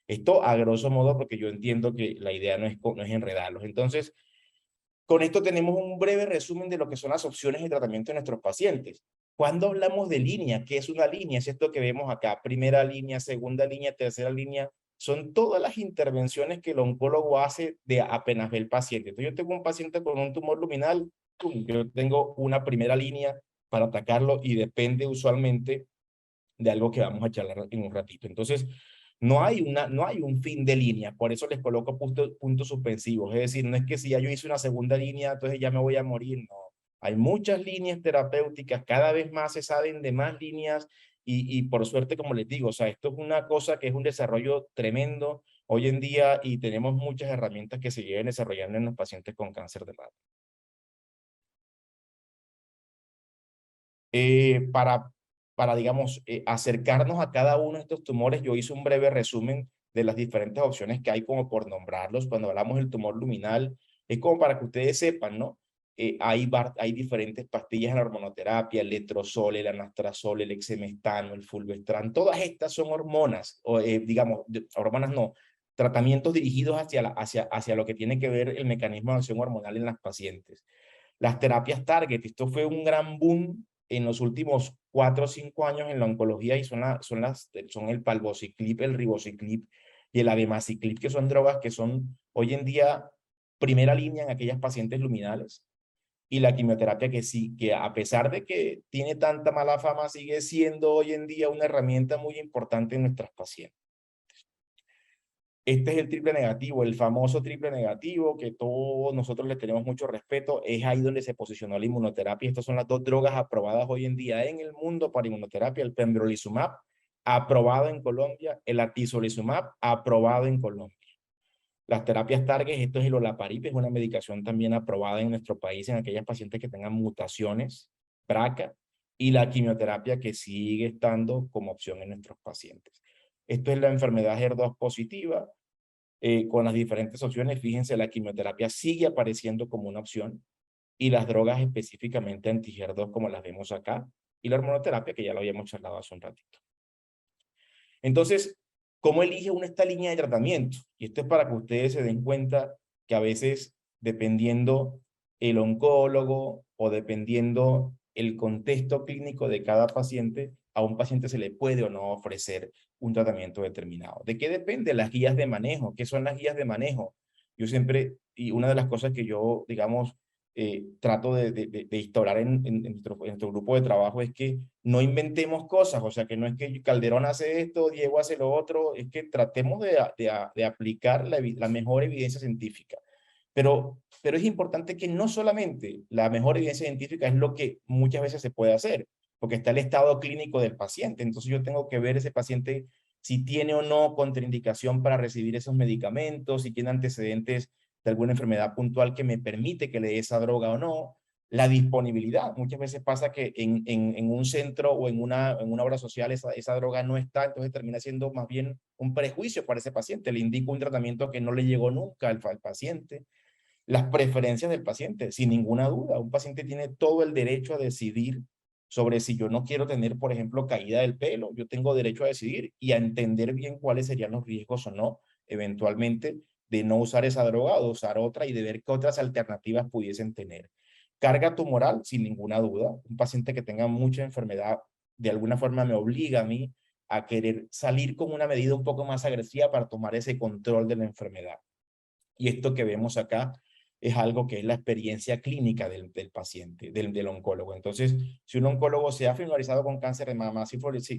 Esto a grosso modo porque yo entiendo que la idea no es enredarlos. Entonces, con esto tenemos un breve resumen de lo que son las opciones de tratamiento de nuestros pacientes. Cuando hablamos de línea, ¿qué es una línea? Es esto que vemos acá, primera línea, segunda línea, tercera línea. Son todas las intervenciones que el oncólogo hace de apenas ve el paciente. Entonces yo tengo un paciente con un tumor luminal, ¡pum! Yo tengo una primera línea para atacarlo y depende usualmente de algo que vamos a charlar en un ratito. Entonces, no hay un fin de línea, por eso les coloco puntos suspensivos. Es decir, no es que si ya yo hice una segunda línea, entonces ya me voy a morir, no. Hay muchas líneas terapéuticas, cada vez más se saben de más líneas y por suerte, como les digo, o sea, esto es una cosa que es un desarrollo tremendo hoy en día y tenemos muchas herramientas que se lleven desarrollando en los pacientes con cáncer de mama. Para digamos, acercarnos a cada uno de estos tumores, yo hice un breve resumen de las diferentes opciones que hay como por nombrarlos. Cuando hablamos del tumor luminal, es como para que ustedes sepan, ¿no? Hay diferentes pastillas en la hormonoterapia, el letrozol, el anastrozol, el exemestano, el fulvestrán. Todas estas son hormonas, o digamos, hormonas no, tratamientos dirigidos hacia lo que tiene que ver el mecanismo de acción hormonal en las pacientes. Las terapias target, esto fue un gran boom en los últimos 4 o 5 años en la oncología y son el palbociclip, el ribociclip y el abemaciclip, que son drogas que son hoy en día primera línea en aquellas pacientes luminales. Y la quimioterapia que sí, que a pesar de que tiene tanta mala fama, sigue siendo hoy en día una herramienta muy importante en nuestras pacientes. Este es el triple negativo, el famoso triple negativo que todos nosotros le tenemos mucho respeto. Es ahí donde se posicionó la inmunoterapia. Estas son las dos drogas aprobadas hoy en día en el mundo para inmunoterapia. El pembrolizumab, aprobado en Colombia. El atezolizumab, aprobado en Colombia. Las terapias target, esto es el olaparib, es una medicación también aprobada en nuestro país en aquellas pacientes que tengan mutaciones, BRCA, y la quimioterapia que sigue estando como opción en nuestros pacientes. Esto es la enfermedad HER2 positiva, con las diferentes opciones. Fíjense, la quimioterapia sigue apareciendo como una opción y las drogas específicamente anti-HER2 como las vemos acá y la hormonoterapia que ya lo habíamos charlado hace un ratito. Entonces, ¿cómo elige uno esta línea de tratamiento? Y esto es para que ustedes se den cuenta que a veces, dependiendo el oncólogo o dependiendo el contexto clínico de cada paciente, a un paciente se le puede o no ofrecer un tratamiento determinado. ¿De qué depende? Las guías de manejo. ¿Qué son las guías de manejo? Yo siempre, y una de las cosas que yo, digamos, trato de instaurar en nuestro grupo de trabajo es que no inventemos cosas, o sea, que no es que Calderón hace esto, Diego hace lo otro, es que tratemos de aplicar la mejor evidencia científica. Pero es importante que no solamente la mejor evidencia científica es lo que muchas veces se puede hacer, porque está el estado clínico del paciente. Entonces yo tengo que ver ese paciente si tiene o no contraindicación para recibir esos medicamentos, si tiene antecedentes de alguna enfermedad puntual que me permite que le dé esa droga o no, la disponibilidad. Muchas veces pasa que en un centro o en una obra social esa droga no está, entonces termina siendo más bien un prejuicio para ese paciente. Le indico un tratamiento que no le llegó nunca al paciente. Las preferencias del paciente, sin ninguna duda. Un paciente tiene todo el derecho a decidir sobre si yo no quiero tener, por ejemplo, caída del pelo. Yo tengo derecho a decidir y a entender bien cuáles serían los riesgos o no, eventualmente, de no usar esa droga o de usar otra y de ver qué otras alternativas pudiesen tener. Carga tumoral, sin ninguna duda. Un paciente que tenga mucha enfermedad, de alguna forma me obliga a mí a querer salir con una medida un poco más agresiva para tomar ese control de la enfermedad. Y esto que vemos acá es algo que es la experiencia clínica del paciente, del oncólogo. Entonces, si un oncólogo se ha familiarizado con cáncer de mama, si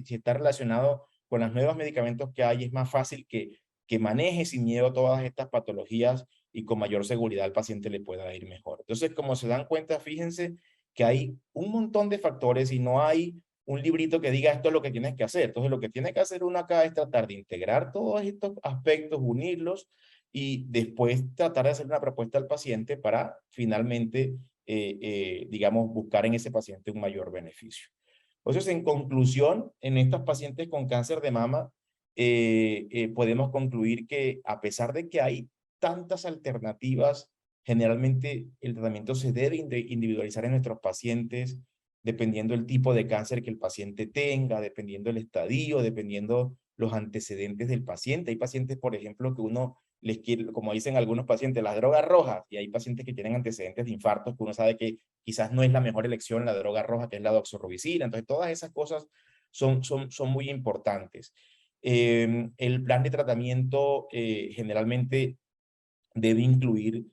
está relacionado con los nuevos medicamentos que hay, es más fácil que maneje sin miedo todas estas patologías y con mayor seguridad al paciente le pueda ir mejor. Entonces, como se dan cuenta, fíjense que hay un montón de factores y no hay un librito que diga esto es lo que tienes que hacer. Entonces, lo que tiene que hacer uno acá es tratar de integrar todos estos aspectos, unirlos y después tratar de hacer una propuesta al paciente para finalmente, digamos, buscar en ese paciente un mayor beneficio. Entonces, en conclusión, en estos pacientes con cáncer de mama, podemos concluir que a pesar de que hay tantas alternativas, generalmente el tratamiento se debe individualizar en nuestros pacientes, dependiendo el tipo de cáncer que el paciente tenga, dependiendo el estadio, dependiendo los antecedentes del paciente. Hay pacientes, por ejemplo, que uno les quiere, como dicen algunos pacientes, las drogas rojas, y hay pacientes que tienen antecedentes de infartos que uno sabe que quizás no es la mejor elección la droga roja, que es la doxorubicina. Entonces, todas esas cosas son muy importantes. El plan de tratamiento generalmente debe incluir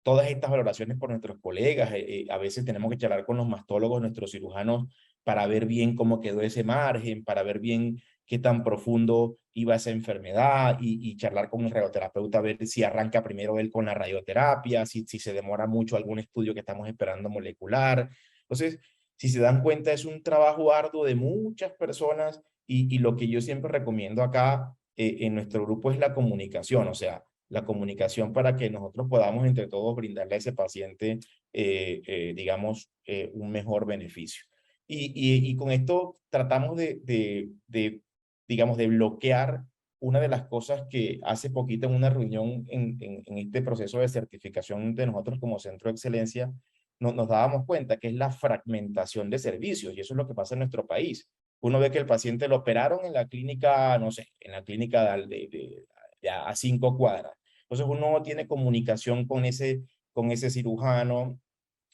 todas estas valoraciones por nuestros colegas. A veces tenemos que charlar con los mastólogos, nuestros cirujanos, para ver bien cómo quedó ese margen, para ver bien qué tan profundo iba esa enfermedad y charlar con el radioterapeuta a ver si arranca primero él con la radioterapia, si se demora mucho algún estudio que estamos esperando molecular. Entonces, si se dan cuenta, es un trabajo arduo de muchas personas y lo que yo siempre recomiendo acá en nuestro grupo es la comunicación, o sea, la comunicación para que nosotros podamos entre todos brindarle a ese paciente, digamos, un mejor beneficio. Y con esto tratamos digamos, de bloquear una de las cosas que hace poquito en una reunión en este proceso de certificación de nosotros como centro de excelencia, nos dábamos cuenta que es la fragmentación de servicios, y eso es lo que pasa en nuestro país. Uno ve que el paciente lo operaron en la clínica, no sé, en la clínica de a 5 cuadras. Entonces uno no tiene comunicación con ese cirujano,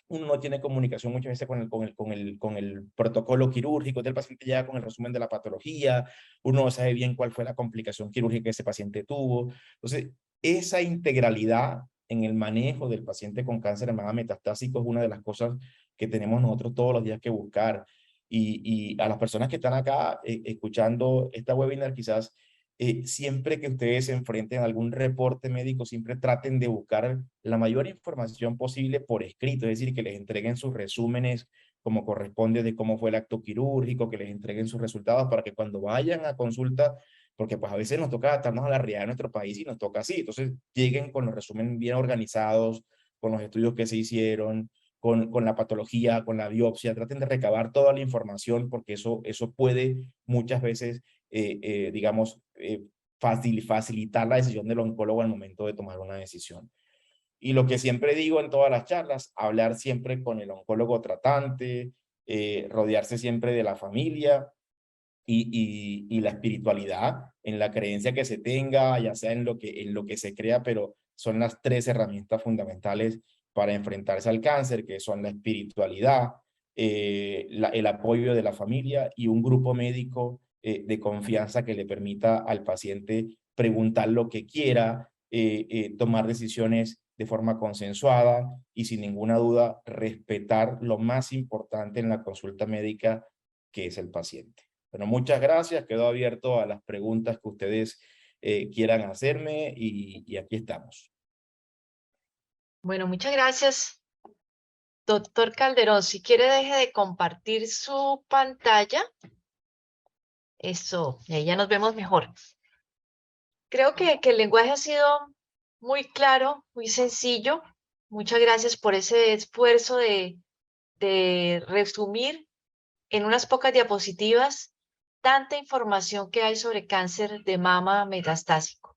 uno no tiene comunicación muchas veces con el protocolo quirúrgico del paciente, ya con el resumen de la patología, uno no sabe bien cuál fue la complicación quirúrgica que ese paciente tuvo. Entonces, esa integralidad en el manejo del paciente con cáncer de mama metastásico es una de las cosas que tenemos nosotros todos los días que buscar. Y a las personas que están acá escuchando esta webinar, quizás siempre que ustedes se enfrenten a algún reporte médico, siempre traten de buscar la mayor información posible por escrito, es decir, que les entreguen sus resúmenes como corresponde de cómo fue el acto quirúrgico, que les entreguen sus resultados para que cuando vayan a consulta, porque pues a veces nos toca adaptarnos a la realidad de nuestro país y nos toca así, entonces lleguen con los resúmenes bien organizados, con los estudios que se hicieron, con la patología, con la biopsia, traten de recabar toda la información porque eso puede muchas veces digamos, facilitar la decisión del oncólogo al momento de tomar una decisión. Y lo que siempre digo en todas las charlas, hablar siempre con el oncólogo tratante, rodearse siempre de la familia y la espiritualidad, en la creencia que se tenga, ya sea en lo que se crea, pero son las 3 herramientas fundamentales para enfrentarse al cáncer, que son la espiritualidad, el apoyo de la familia y un grupo médico de confianza que le permita al paciente preguntar lo que quiera, tomar decisiones de forma consensuada y sin ninguna duda respetar lo más importante en la consulta médica, que es el paciente. Bueno, muchas gracias. Quedo abierto a las preguntas que ustedes quieran hacerme y aquí estamos. Bueno, muchas gracias, doctor Calderón. Si quiere, deje de compartir su pantalla. Eso, y ahí ya nos vemos mejor. Creo que el lenguaje ha sido muy claro, muy sencillo. Muchas gracias por ese esfuerzo de resumir en unas pocas diapositivas tanta información que hay sobre cáncer de mama metastásico.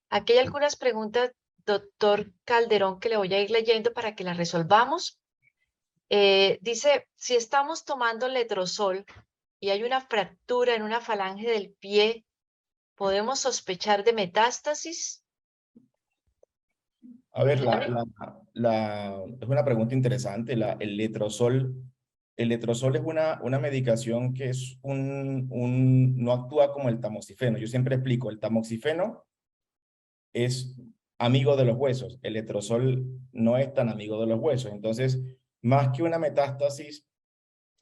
Aquí hay algunas preguntas, doctor Calderón, que le voy a ir leyendo para que las resolvamos. Dice, si estamos tomando letrozol y hay una fractura en una falange del pie, ¿podemos sospechar de metástasis? A ver, Dígame. es una pregunta interesante. El letrozol es una medicación que es no actúa como el tamoxifeno. Yo siempre explico, el tamoxifeno es amigo de los huesos. El letrozol no es tan amigo de los huesos. Entonces, más que una metástasis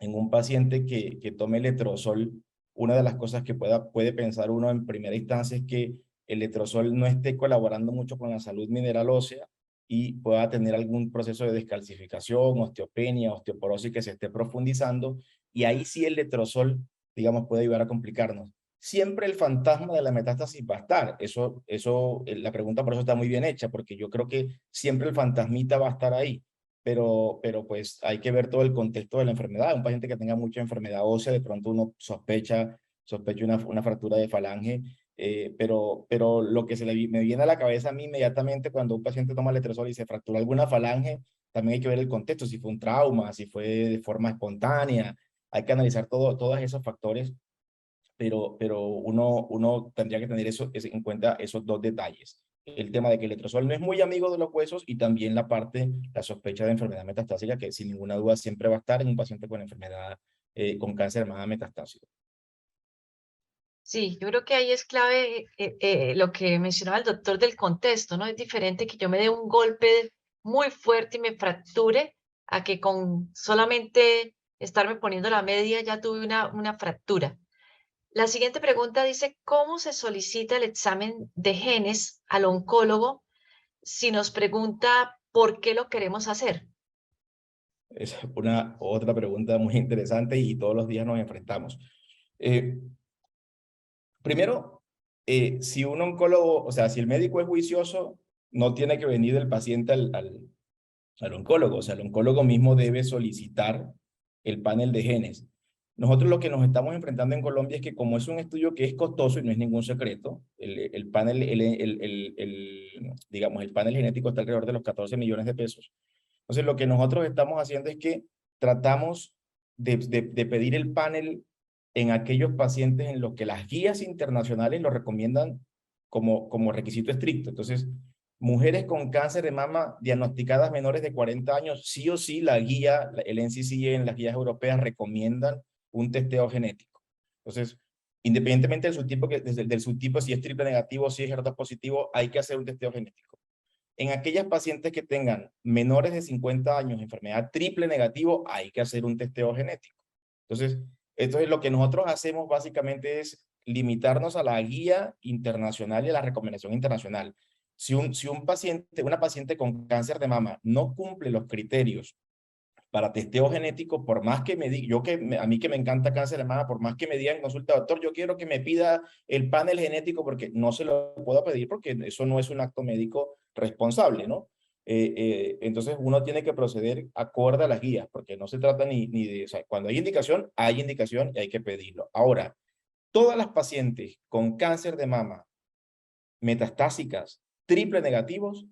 en un paciente que tome letrozol, una de las cosas que puede pensar uno en primera instancia es que el letrozol no esté colaborando mucho con la salud mineral ósea y pueda tener algún proceso de descalcificación, osteopenia, osteoporosis que se esté profundizando, y ahí sí el letrozol, digamos, puede ayudar a complicarnos. siempre el fantasma de la metástasis va a estar. La pregunta por eso está muy bien hecha, porque yo creo que siempre el fantasmita va a estar ahí. Pero pues hay que ver todo el contexto de la enfermedad. Un paciente que tenga mucha enfermedad ósea, de pronto uno sospecha una fractura de falange, pero lo que me viene a la cabeza a mí inmediatamente cuando un paciente toma letrozol y se fractura alguna falange, también hay que ver el contexto, si fue un trauma, si fue de forma espontánea, hay que analizar todos esos factores, pero uno tendría que tener en cuenta esos dos detalles. El tema de que el letrozol no es muy amigo de los huesos y también la sospecha de enfermedad metastásica, que sin ninguna duda siempre va a estar en un paciente con enfermedad, con cáncer de mama metastásico. Sí, yo creo que ahí es clave lo que mencionaba el doctor del contexto, ¿no? Es diferente que yo me dé un golpe muy fuerte y me fracture a que con solamente estarme poniendo la media ya tuve una fractura. La siguiente pregunta dice, ¿cómo se solicita el examen de genes al oncólogo si nos pregunta por qué lo queremos hacer? Es una otra pregunta muy interesante y todos los días nos enfrentamos. Eh, Primero, si un oncólogo, o sea, si el médico es juicioso, no tiene que venir el paciente al oncólogo, o sea, el oncólogo mismo debe solicitar el panel de genes. Nosotros lo que nos estamos enfrentando en Colombia es que como es un estudio que es costoso y no es ningún secreto, digamos, el panel genético está alrededor de los 14 millones de pesos. Entonces, lo que nosotros estamos haciendo es que tratamos de pedir el panel en aquellos pacientes en los que las guías internacionales lo recomiendan como requisito estricto. Entonces, mujeres con cáncer de mama diagnosticadas menores de 40 años, sí o sí la guía, el NCCN, en las guías europeas recomiendan un testeo genético. Entonces, independientemente del subtipo, del subtipo, si es triple negativo, si es HER2 positivo, hay que hacer un testeo genético. En aquellas pacientes que tengan menores de 50 años, enfermedad triple negativo, hay que hacer un testeo genético. Entonces lo que nosotros hacemos básicamente es limitarnos a la guía internacional y a la recomendación internacional. Una paciente con cáncer de mama no cumple los criterios para testeo genético, por más que me diga, a mí que me encanta cáncer de mama, por más que me digan, consulta, doctor, yo quiero que me pida el panel genético porque no se lo puedo pedir porque eso no es un acto médico responsable, ¿no? Entonces uno tiene que proceder acorde a las guías, porque no se trata ni de, o sea, cuando hay indicación y hay que pedirlo. Ahora, todas las pacientes con cáncer de mama metastásicas triple negativos,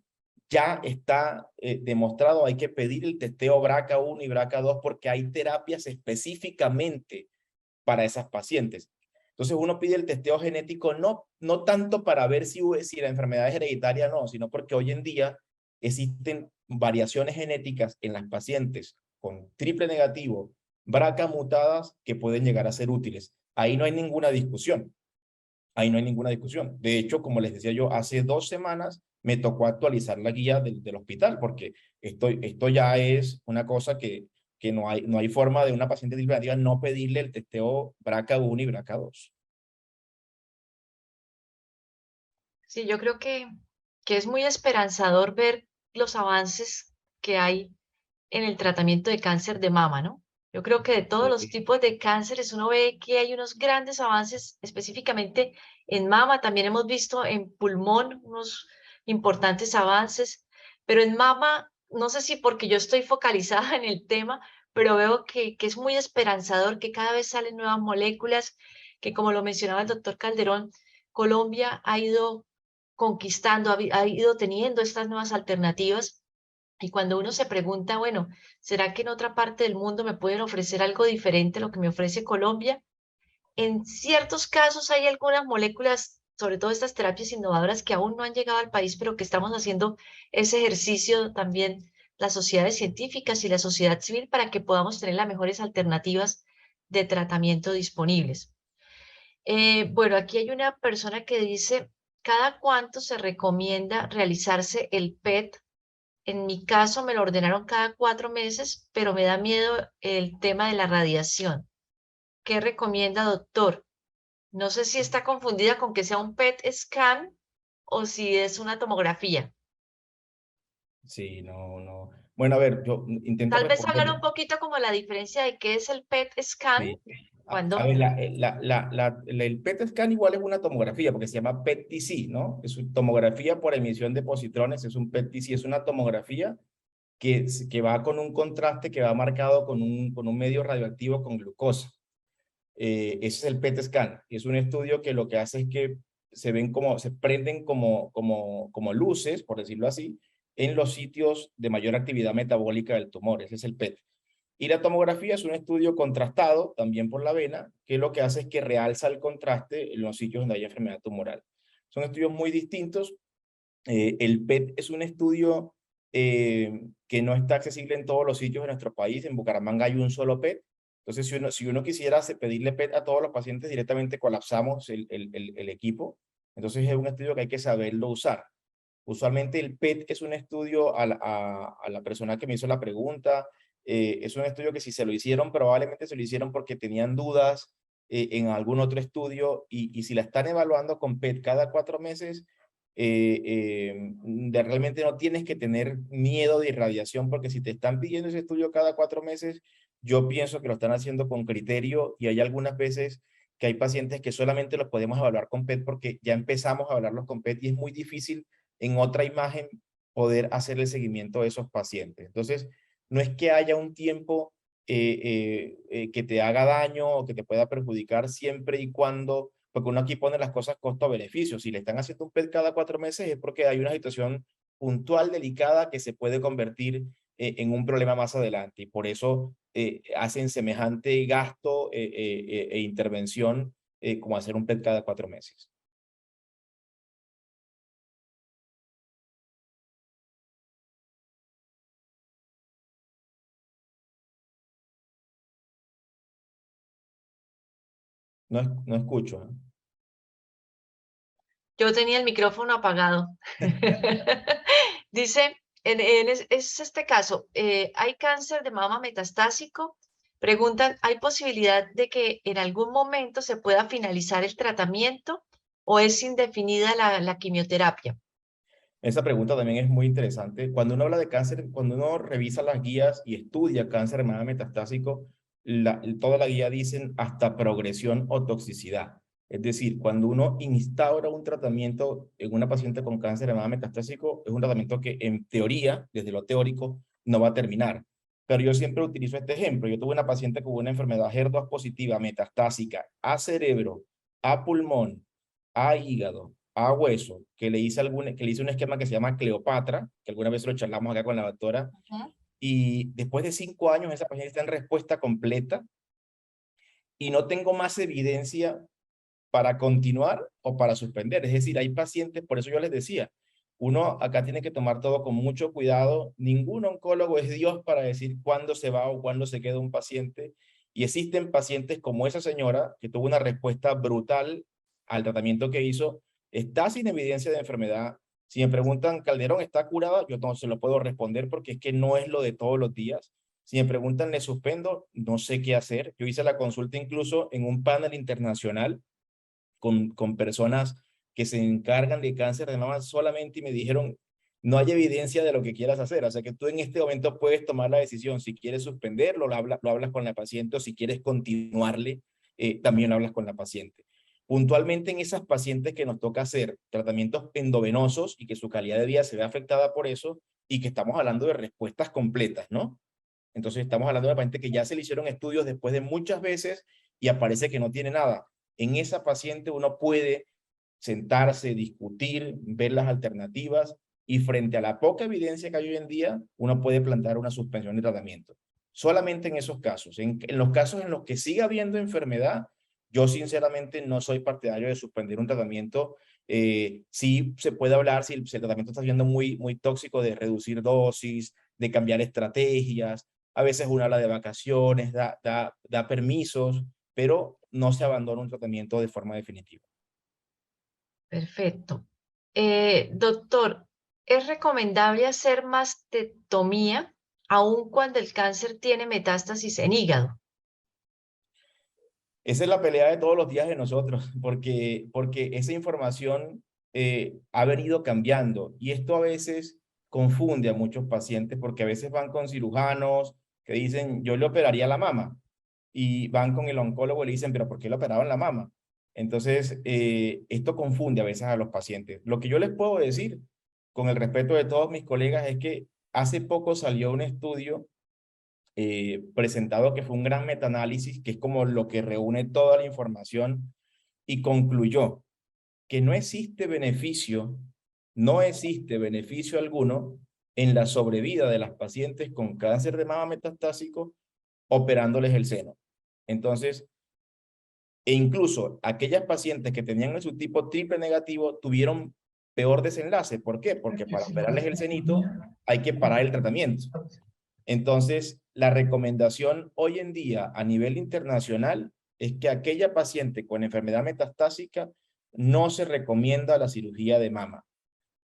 ya está demostrado, hay que pedir el testeo BRCA1 y BRCA2 porque hay terapias específicamente para esas pacientes. Entonces uno pide el testeo genético no tanto para ver si la enfermedad es hereditaria o no, sino porque hoy en día existen variaciones genéticas en las pacientes con triple negativo, BRCA mutadas que pueden llegar a ser útiles. Ahí no hay ninguna discusión. Ahí no hay ninguna discusión. De hecho, como les decía yo, hace 2 semanas me tocó actualizar la guía del hospital porque esto ya es una cosa que no hay forma de una paciente triple no pedirle el testeo BRCA1 y BRCA2. Sí, yo creo que es muy esperanzador ver los avances que hay en el tratamiento de cáncer de mama, ¿no? Yo creo que de todos los tipos de cánceres uno ve que hay unos grandes avances específicamente en mama, también hemos visto en pulmón unos importantes avances, pero en mama, no sé si porque yo estoy focalizada en el tema, pero veo que es muy esperanzador, que cada vez salen nuevas moléculas, que como lo mencionaba el doctor Calderón, Colombia ha ido conquistando, ha ido teniendo estas nuevas alternativas. Y cuando uno se pregunta, bueno, ¿será que en otra parte del mundo me pueden ofrecer algo diferente a lo que me ofrece Colombia? En ciertos casos hay algunas moléculas, sobre todo estas terapias innovadoras que aún no han llegado al país, pero que estamos haciendo ese ejercicio también las sociedades científicas y la sociedad civil para que podamos tener las mejores alternativas de tratamiento disponibles. Bueno, aquí hay una persona que dice, ¿cada cuánto se recomienda realizarse el PET? En mi caso me lo ordenaron cada 4 meses, pero me da miedo el tema de la radiación. ¿Qué recomienda, doctor? No sé si está confundida con que sea un PET scan o si es una tomografía. Sí, no. Bueno, a ver, yo intento Tal vez hablar responder. un poquito como la diferencia de qué es el PET scan Sí. ¿Cuándo? ver, el PET scan igual es una tomografía, porque se llama PET-TC, ¿no? Es una tomografía por emisión de positrones, es un PET-TC, es una tomografía que va con un contraste que va marcado con un medio radioactivo con glucosa. Ese es el PET scan. Es un estudio que lo que hace es que se prenden como luces, por decirlo así, en los sitios de mayor actividad metabólica del tumor. Ese es el PET. Y la tomografía es un estudio contrastado también por la vena, que lo que hace es que realza el contraste en los sitios donde hay enfermedad tumoral. Son estudios muy distintos. El PET es un estudio que no está accesible en todos los sitios de nuestro país. En Bucaramanga hay un solo PET. Entonces, si uno quisiera pedirle PET a todos los pacientes, directamente colapsamos el equipo. Entonces, es un estudio que hay que saberlo usar. Usualmente el PET es un estudio a la persona que me hizo la pregunta. Es un estudio que si se lo hicieron, probablemente se lo hicieron porque tenían dudas en algún otro estudio y si la están evaluando con PET cada 4 meses, realmente no tienes que tener miedo de irradiación, porque si te están pidiendo ese estudio cada 4 meses, yo pienso que lo están haciendo con criterio y hay algunas veces que hay pacientes que solamente los podemos evaluar con PET porque ya empezamos a evaluarlos con PET y es muy difícil en otra imagen poder hacer el seguimiento de esos pacientes. Entonces, no es que haya un tiempo que te haga daño o que te pueda perjudicar siempre y cuando, porque uno aquí pone las cosas costo-beneficio. Si le están haciendo un PET cada 4 meses es porque hay una situación puntual, delicada, que se puede convertir en un problema más adelante. Y por eso hacen semejante gasto e intervención como hacer un PET cada 4 meses. No, no escucho. ¿Eh? Yo tenía el micrófono apagado. Dice, es este caso, ¿hay cáncer de mama metastásico? Preguntan, ¿hay posibilidad de que en algún momento se pueda finalizar el tratamiento o es indefinida la quimioterapia? Esa pregunta también es muy interesante. Cuando uno habla de cáncer, cuando uno revisa las guías y estudia cáncer de mama metastásico, toda la guía dicen hasta progresión o toxicidad. Es decir, cuando uno instaura un tratamiento en una paciente con cáncer de mama metastásico, es un tratamiento que en teoría, desde lo teórico, no va a terminar. Pero yo siempre utilizo este ejemplo. Yo tuve una paciente con una enfermedad HER2 positiva metastásica a cerebro, a pulmón, a hígado, a hueso, que le hice un esquema que se llama Cleopatra, que alguna vez lo charlamos acá con la doctora, Ujú. y después de 5 años esa paciente está en respuesta completa y no tengo más evidencia para continuar o para suspender. Es decir, hay pacientes, por eso yo les decía, uno acá tiene que tomar todo con mucho cuidado. Ningún oncólogo es Dios para decir cuándo se va o cuándo se queda un paciente. Y existen pacientes como esa señora que tuvo una respuesta brutal al tratamiento que hizo, está sin evidencia de enfermedad. Si me preguntan, Calderón, ¿está curada? Yo no se lo puedo responder porque es que no es lo de todos los días. Si me preguntan, ¿le suspendo? No sé qué hacer. Yo hice la consulta incluso en un panel internacional con personas que se encargan de cáncer de mama solamente y me dijeron, no hay evidencia de lo que quieras hacer. O sea que tú en este momento puedes tomar la decisión. Si quieres suspenderlo, lo hablas con la paciente, o si quieres continuarle, también lo hablas con la paciente. Puntualmente en esas pacientes que nos toca hacer tratamientos endovenosos y que su calidad de vida se ve afectada por eso y que estamos hablando de respuestas completas, ¿no? Entonces estamos hablando de una paciente que ya se le hicieron estudios después de muchas veces y aparece que no tiene nada. En esa paciente uno puede sentarse, discutir, ver las alternativas y frente a la poca evidencia que hay hoy en día, uno puede plantear una suspensión de tratamiento. Solamente en esos casos. En los casos en los que siga habiendo enfermedad, yo sinceramente no soy partidario de suspender un tratamiento. Sí se puede hablar si el tratamiento está siendo muy tóxico, de reducir dosis, de cambiar estrategias. A veces uno habla de vacaciones, da permisos, pero no se abandona un tratamiento de forma definitiva. Perfecto. Doctor, ¿es recomendable hacer mastectomía aun cuando el cáncer tiene metástasis en hígado? Esa es la pelea de todos los días de nosotros, porque esa información ha venido cambiando y esto a veces confunde a muchos pacientes porque a veces van con cirujanos que dicen, yo le operaría la mama y van con el oncólogo y le dicen, pero ¿por qué le operaron la mama? Entonces, esto confunde a veces a los pacientes. Lo que yo les puedo decir, con el respeto de todos mis colegas, es que hace poco salió un estudio presentado que fue un gran metaanálisis, que es como lo que reúne toda la información y concluyó que no existe beneficio alguno en la sobrevida de las pacientes con cáncer de mama metastásico operándoles el seno. Entonces, e incluso aquellas pacientes que tenían su tipo triple negativo tuvieron peor desenlace. ¿Por qué? Porque para operarles el senito hay que parar el tratamiento. Entonces, la recomendación hoy en día a nivel internacional es que aquella paciente con enfermedad metastásica no se recomienda la cirugía de mama.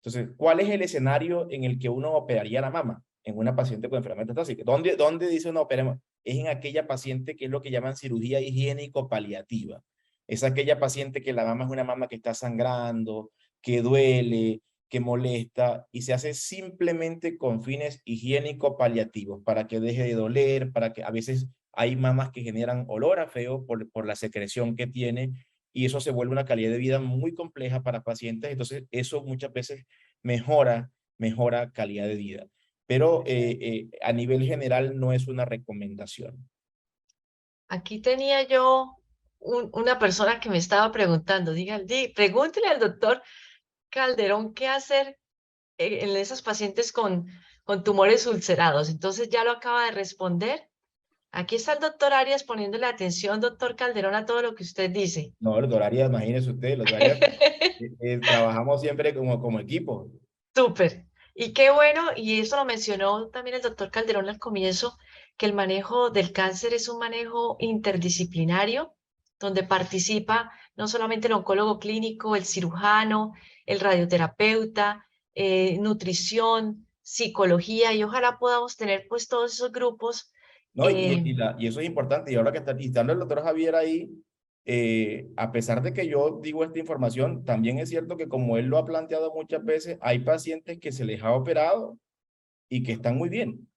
Entonces, ¿cuál es el escenario en el que uno operaría la mama? En una paciente con enfermedad metastásica. ¿Dónde dice uno operemos? Es en aquella paciente que es lo que llaman cirugía higiénico-paliativa. Es aquella paciente que la mama es una mama que está sangrando, que duele, que molesta y se hace simplemente con fines higiénico-paliativos para que deje de doler, para que a veces hay mamas que generan olor a feo por la secreción que tiene y eso se vuelve una calidad de vida muy compleja para pacientes. Entonces, eso muchas veces mejora calidad de vida. Pero a nivel general no es una recomendación. Aquí tenía yo una persona que me estaba preguntando, pregúntele al doctor Calderón qué hacer en esas pacientes con tumores ulcerados. Entonces ya lo acaba de responder. Aquí está el doctor Arias poniéndole atención, doctor Calderón, a todo lo que usted dice. No, los Arias, imagínese usted, los Arias trabajamos siempre como equipo. Súper. Y qué bueno, y eso lo mencionó también el doctor Calderón al comienzo, que el manejo del cáncer es un manejo interdisciplinario, donde participa no solamente el oncólogo clínico, el cirujano, el radioterapeuta, nutrición, psicología, y ojalá podamos tener pues todos esos grupos. No, y eso es importante. Y ahora que estando el doctor Javier ahí, a pesar de que yo digo esta información, también es cierto que como él lo ha planteado muchas veces, hay pacientes que se les ha operado y que están muy bien.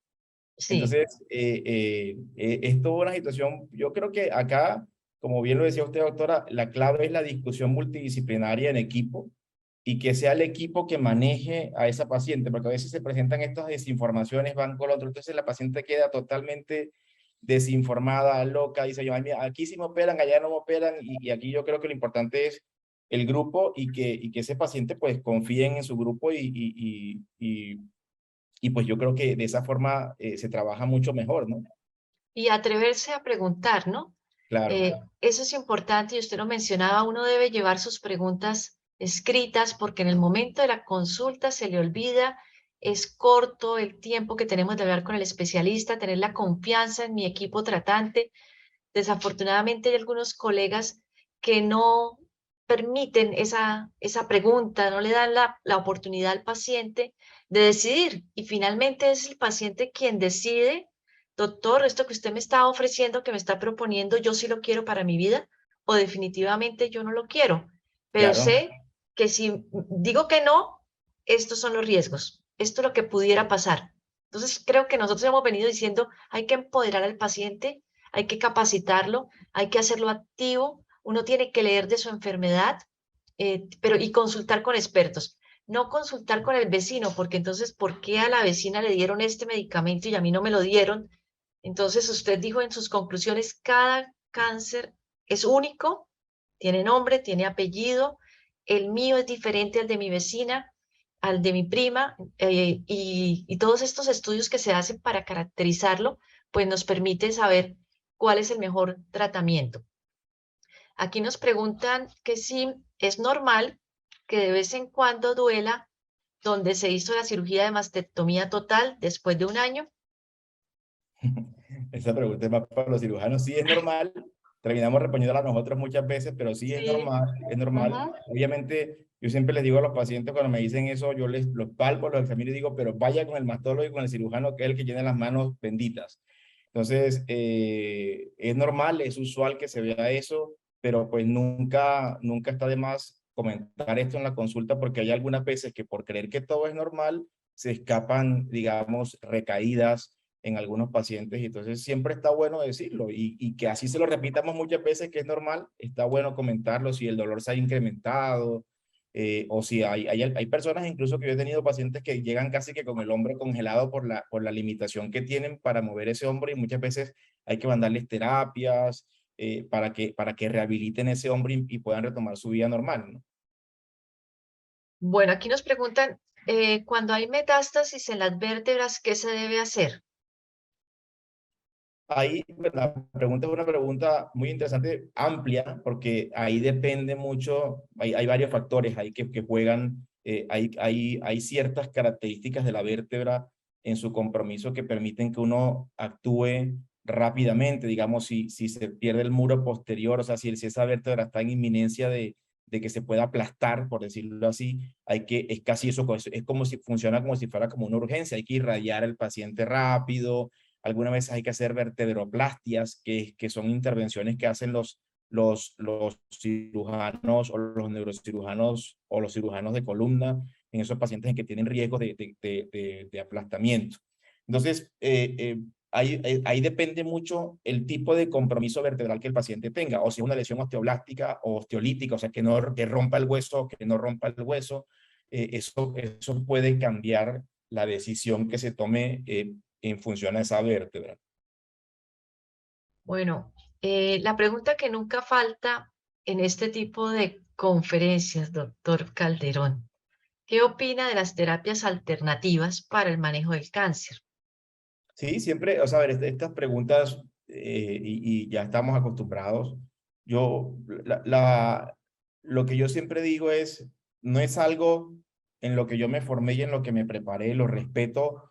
Sí. Entonces, es toda una situación, yo creo que acá, como bien lo decía usted, doctora, la clave es la discusión multidisciplinaria en equipo y que sea el equipo que maneje a esa paciente, porque a veces se presentan estas desinformaciones, van con el otro, entonces la paciente queda totalmente desinformada, loca, dice yo, mira, aquí sí me operan, allá no me operan, y aquí yo creo que lo importante es el grupo y que ese paciente pues confíen en su grupo y pues yo creo que de esa forma se trabaja mucho mejor, ¿no? Y atreverse a preguntar, ¿no? Claro, Eso es importante y usted lo mencionaba, uno debe llevar sus preguntas escritas porque en el momento de la consulta se le olvida, es corto el tiempo que tenemos de hablar con el especialista, tener la confianza en mi equipo tratante. Desafortunadamente hay algunos colegas que no permiten esa pregunta, no le dan la oportunidad al paciente de decidir y finalmente es el paciente quien decide, doctor, esto que usted me está ofreciendo, que me está proponiendo, yo sí lo quiero para mi vida o definitivamente yo no lo quiero, pero claro, sé que si digo que no, estos son los riesgos, esto es lo que pudiera pasar. Entonces creo que nosotros hemos venido diciendo, hay que empoderar al paciente, hay que capacitarlo, hay que hacerlo activo, uno tiene que leer de su enfermedad, pero y consultar con expertos. No consultar con el vecino, porque entonces, ¿por qué a la vecina le dieron este medicamento y a mí no me lo dieron? Entonces, usted dijo en sus conclusiones, cada cáncer es único, tiene nombre, tiene apellido, el mío es diferente al de mi vecina, al de mi prima, y todos estos estudios que se hacen para caracterizarlo, pues nos permite saber cuál es el mejor tratamiento. Aquí nos preguntan que si es normal que de vez en cuando duela donde se hizo la cirugía de mastectomía total después de un año. esa pregunta es más para los cirujanos, sí es normal, terminamos respondiéndola nosotros muchas veces, pero sí es Sí. normal, es normal. Ajá. Obviamente, yo siempre les digo a los pacientes cuando me dicen eso, yo les los palpo, los examino y digo, pero vaya con el mastólogo y con el cirujano, que es el que tiene las manos benditas. Entonces, es normal, es usual que se vea eso, pero pues nunca está de más comentar esto en la consulta porque hay algunas veces que por creer que todo es normal, se escapan, digamos, recaídas en algunos pacientes, y entonces siempre está bueno decirlo, y que así se lo repitamos muchas veces, que es normal, está bueno comentarlo si el dolor se ha incrementado, o si hay personas incluso que yo he tenido pacientes que llegan casi que con el hombro congelado por la limitación que tienen para mover ese hombro, y muchas veces hay que mandarles terapias para que rehabiliten ese hombro y puedan retomar su vida normal, ¿no? Bueno, aquí nos preguntan, cuando hay metástasis en las vértebras, ¿qué se debe hacer? Ahí la pregunta es una pregunta muy interesante, amplia, porque ahí depende mucho, hay varios factores ahí que juegan, hay ciertas características de la vértebra en su compromiso que permiten que uno actúe rápidamente, digamos, si se pierde el muro posterior, o sea, si esa vértebra está en inminencia de que se pueda aplastar, por decirlo así, es casi eso, es como si funciona como si fuera como una urgencia, hay que irradiar al paciente rápido. Algunas veces hay que hacer vertebroplastias, que son intervenciones que hacen los cirujanos o los neurocirujanos o los cirujanos de columna en esos pacientes en que tienen riesgo de aplastamiento. Entonces, ahí depende mucho el tipo de compromiso vertebral que el paciente tenga, o si es una lesión osteoblástica o osteolítica, o sea, que rompa el hueso o que no rompa el hueso, eso puede cambiar la decisión que se tome en función a esa vértebra. Bueno, la pregunta que nunca falta en este tipo de conferencias, doctor Calderón, ¿qué opina de las terapias alternativas para el manejo del cáncer? Sí, siempre, o sea, a ver, estas preguntas, y ya estamos acostumbrados. Yo, lo que yo siempre digo es, no es algo en lo que yo me formé y en lo que me preparé, lo respeto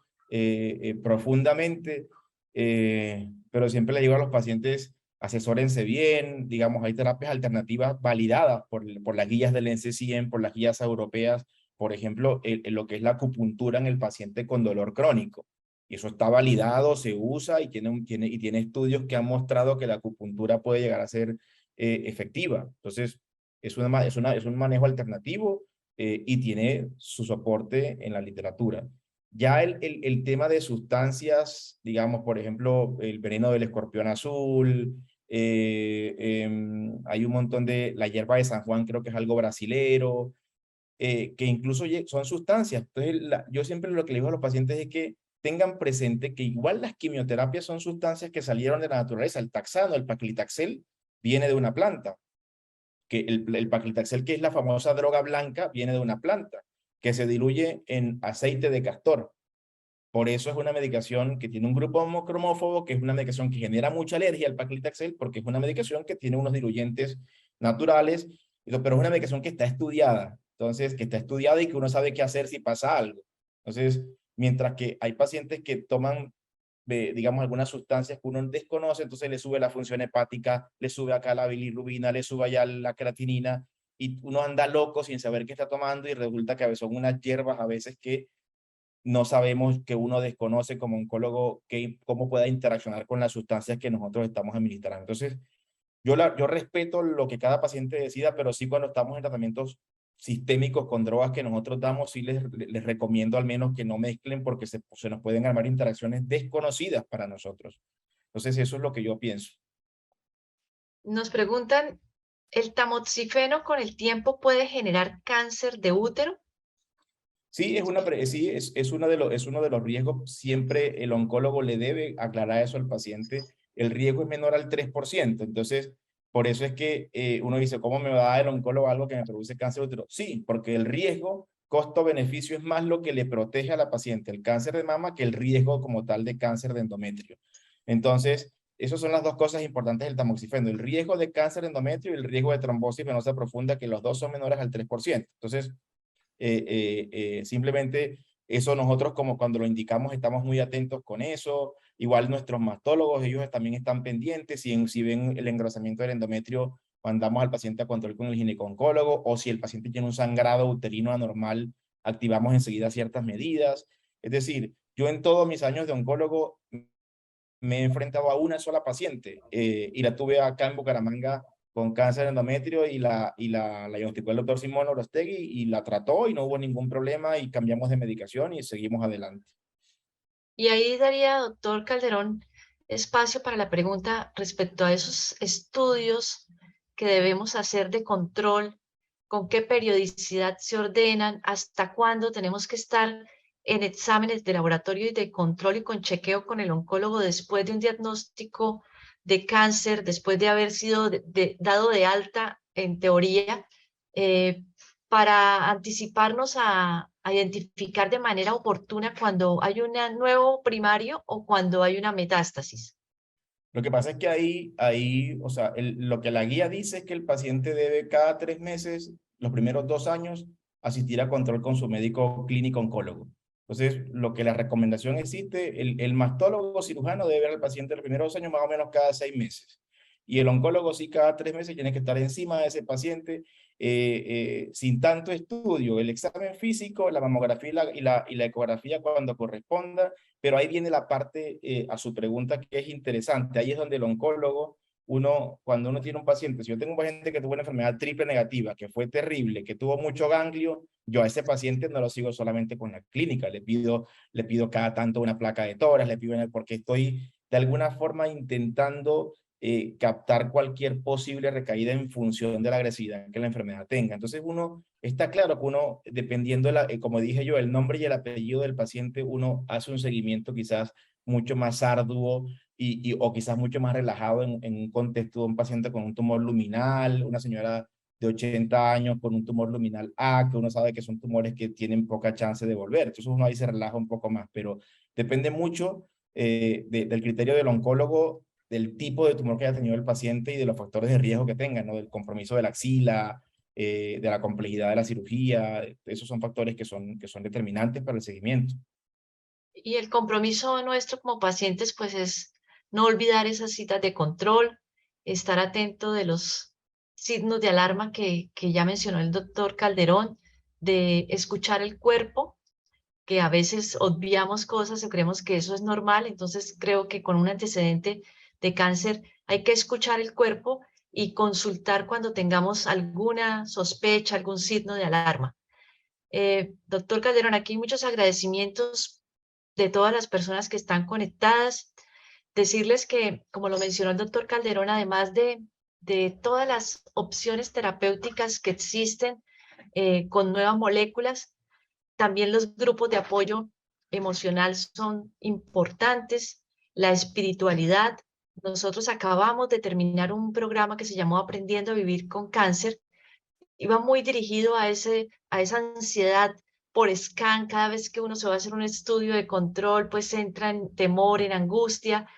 profundamente, pero siempre le digo a los pacientes, asesórense bien, digamos, hay terapias alternativas validadas por las guías del NCCN, por las guías europeas, por ejemplo, lo que es la acupuntura en el paciente con dolor crónico. Y eso está validado, se usa y tiene estudios que han mostrado que la acupuntura puede llegar a ser efectiva. Entonces, es un manejo alternativo y tiene su soporte en la literatura. Ya el tema de sustancias, digamos, por ejemplo, el veneno del escorpión azul, hay un montón la hierba de San Juan, creo que es algo brasilero, que incluso son sustancias. Entonces, yo siempre lo que le digo a los pacientes es que tengan presente que igual las quimioterapias son sustancias que salieron de la naturaleza. El taxano, el paclitaxel, viene de una planta. Que el paclitaxel, que es la famosa droga blanca, viene de una planta, que se diluye en aceite de castor. Por eso es una medicación que tiene un grupo homocromófobo, que es una medicación que genera mucha alergia al paclitaxel, porque es una medicación que tiene unos diluyentes naturales, pero es una medicación que está estudiada. Entonces, que está estudiada y que uno sabe qué hacer si pasa algo. Entonces, mientras que hay pacientes que toman, digamos, algunas sustancias que uno desconoce, entonces le sube la función hepática, le sube acá la bilirrubina, le sube allá la creatinina, y uno anda loco sin saber qué está tomando, y resulta que a veces son unas hierbas a veces que no sabemos, que uno desconoce como oncólogo cómo pueda interaccionar con las sustancias que nosotros estamos administrando. Entonces, yo respeto lo que cada paciente decida, pero sí, cuando estamos en tratamientos sistémicos con drogas que nosotros damos, sí les recomiendo al menos que no mezclen, porque se nos pueden armar interacciones desconocidas para nosotros. Entonces, eso es lo que yo pienso. Nos preguntan, ¿el tamoxifeno con el tiempo puede generar cáncer de útero? Sí, es uno de los riesgos. Siempre el oncólogo le debe aclarar eso al paciente. El riesgo es menor al 3%. Entonces, por eso es que uno dice, ¿cómo me va a dar el oncólogo algo que me produce cáncer de útero? Sí, porque el riesgo, costo-beneficio, es más lo que le protege a la paciente el cáncer de mama que el riesgo como tal de cáncer de endometrio. Entonces, esas son las dos cosas importantes del tamoxifeno: el riesgo de cáncer de endometrio y el riesgo de trombosis venosa profunda, que los dos son menores al 3%. Entonces, simplemente eso nosotros, como cuando lo indicamos, estamos muy atentos con eso. Igual nuestros mastólogos, ellos también están pendientes. Si ven el engrosamiento del endometrio, mandamos al paciente a control con el gineco-oncólogo, o si el paciente tiene un sangrado uterino anormal, activamos enseguida ciertas medidas. Es decir, yo en todos mis años de oncólogo me he enfrentado a una sola paciente, y la tuve acá en Bucaramanga con cáncer de endometrio, la diagnosticó el doctor Simón Orostegui y la trató y no hubo ningún problema, y cambiamos de medicación y seguimos adelante. Y ahí daría, doctor Calderón, espacio para la pregunta respecto a esos estudios que debemos hacer de control, con qué periodicidad se ordenan, hasta cuándo tenemos que estar en exámenes de laboratorio y de control y con chequeo con el oncólogo después de un diagnóstico de cáncer, después de haber sido dado de alta en teoría, eh, para anticiparnos a identificar de manera oportuna cuando hay un nuevo primario o cuando hay una metástasis. Lo que pasa es que ahí, o sea, lo que la guía dice es que el paciente debe cada 3 meses, los primeros 2 años, asistir a control con su médico clínico oncólogo. Entonces, lo que la recomendación existe, el mastólogo cirujano debe ver al paciente los primeros 2 años más o menos cada 6 meses. Y el oncólogo sí cada 3 meses tiene que estar encima de ese paciente sin tanto estudio, el examen físico, la mamografía y la ecografía cuando corresponda, pero ahí viene la parte a su pregunta que es interesante. Ahí es donde el oncólogo, cuando uno tiene un paciente, si yo tengo un paciente que tuvo una enfermedad triple negativa, que fue terrible, que tuvo mucho ganglio, yo a ese paciente no lo sigo solamente con la clínica, le pido cada tanto una placa de tórax, porque estoy de alguna forma intentando captar cualquier posible recaída en función de la agresividad que la enfermedad tenga. Entonces uno, está claro que uno, dependiendo, como dije yo, el nombre y el apellido del paciente, uno hace un seguimiento quizás mucho más arduo o quizás mucho más relajado en un contexto de un paciente con un tumor luminal, una señora de 80 años con un tumor luminal A, que uno sabe que son tumores que tienen poca chance de volver. Entonces uno ahí se relaja un poco más, pero depende mucho del criterio del oncólogo, del tipo de tumor que haya tenido el paciente y de los factores de riesgo que tenga, ¿no? Del compromiso de la axila, de la complejidad de la cirugía. Esos son factores que son determinantes para el seguimiento. Y el compromiso nuestro como pacientes, pues es no olvidar esas citas de control, estar atento de los signos de alarma que ya mencionó el doctor Calderón, de escuchar el cuerpo, que a veces obviamos cosas o creemos que eso es normal, entonces creo que con un antecedente de cáncer hay que escuchar el cuerpo y consultar cuando tengamos alguna sospecha, algún signo de alarma. Doctor Calderón, aquí muchos agradecimientos de todas las personas que están conectadas. Decirles que, como lo mencionó el doctor Calderón, además de todas las opciones terapéuticas que existen con nuevas moléculas, también los grupos de apoyo emocional son importantes, la espiritualidad. Nosotros acabamos de terminar un programa que se llamó Aprendiendo a Vivir con Cáncer. Iba muy dirigido a esa ansiedad por scan. Cada vez que uno se va a hacer un estudio de control, pues entra en temor, en angustia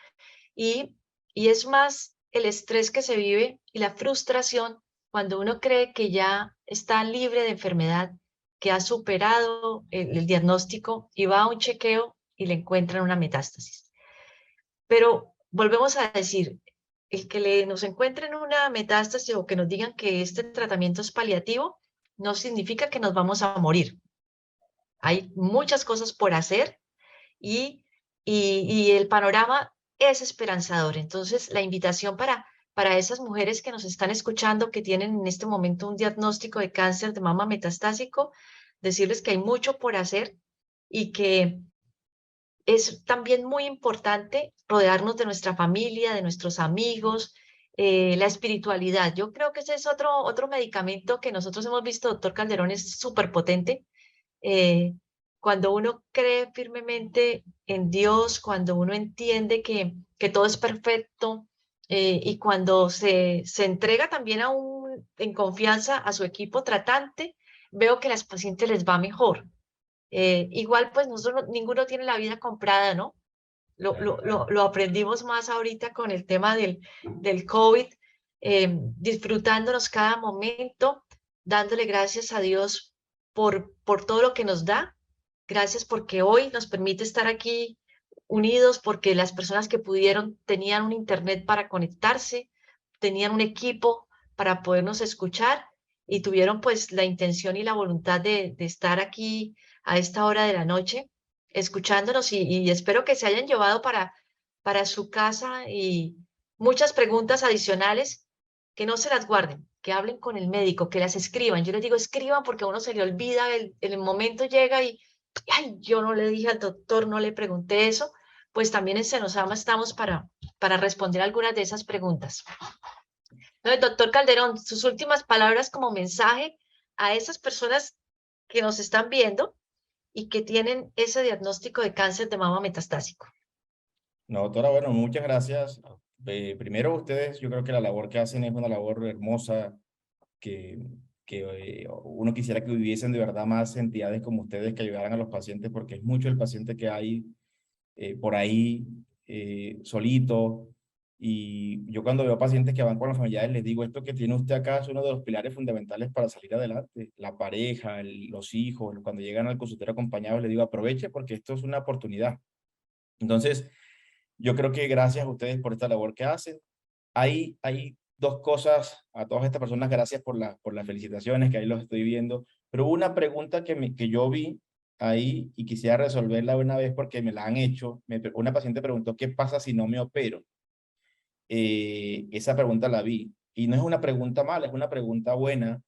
y, y es más el estrés que se vive y la frustración cuando uno cree que ya está libre de enfermedad, que ha superado el diagnóstico y va a un chequeo y le encuentran una metástasis. Pero volvemos a decir, el que nos encuentren una metástasis o que nos digan que este tratamiento es paliativo, no significa que nos vamos a morir. Hay muchas cosas por hacer y, y el panorama es esperanzador. Entonces, la invitación para esas mujeres que nos están escuchando, que tienen en este momento un diagnóstico de cáncer de mama metastásico, decirles que hay mucho por hacer y que es también muy importante rodearnos de nuestra familia, de nuestros amigos, la espiritualidad. Yo creo que ese es otro medicamento que nosotros hemos visto, doctor Calderón, es súper potente. eh, Cuando uno cree firmemente en Dios, cuando uno entiende que todo es perfecto y cuando se entrega también en confianza a su equipo tratante, veo que a las pacientes les va mejor. Igual, pues nosotros ninguno tiene la vida comprada, ¿no? Lo aprendimos más ahorita con el tema del COVID, disfrutándonos cada momento, dándole gracias a Dios por todo lo que nos da. Gracias porque hoy nos permite estar aquí unidos, porque las personas que pudieron tenían un internet para conectarse, tenían un equipo para podernos escuchar y tuvieron pues la intención y la voluntad de estar aquí a esta hora de la noche escuchándonos y espero que se hayan llevado para su casa y muchas preguntas adicionales que no se las guarden, que hablen con el médico, que las escriban. Yo les digo, escriban porque a uno se le olvida, el momento llega ay, yo no le dije al doctor, no le pregunté eso, pues también en Senosama estamos para responder algunas de esas preguntas. Entonces, doctor Calderón, sus últimas palabras como mensaje a esas personas que nos están viendo y que tienen ese diagnóstico de cáncer de mama metastásico. No, doctora, bueno, muchas gracias. Primero, ustedes, yo creo que la labor que hacen es una labor hermosa, que, uno quisiera que viviesen de verdad más entidades como ustedes que ayudaran a los pacientes, porque es mucho el paciente que hay por ahí solito. Y yo cuando veo pacientes que van con los familiares, les digo, esto que tiene usted acá es uno de los pilares fundamentales para salir adelante. La pareja, los hijos, cuando llegan al consultorio acompañados, les digo, aproveche porque esto es una oportunidad. Entonces, yo creo que gracias a ustedes por esta labor que hacen. Hay dos cosas a todas estas personas, gracias por las felicitaciones, que ahí los estoy viendo, pero hubo una pregunta que yo vi ahí y quisiera resolverla una vez porque me la han hecho. Una paciente preguntó, ¿qué pasa si no me opero? Esa pregunta la vi y no es una pregunta mala, es una pregunta buena.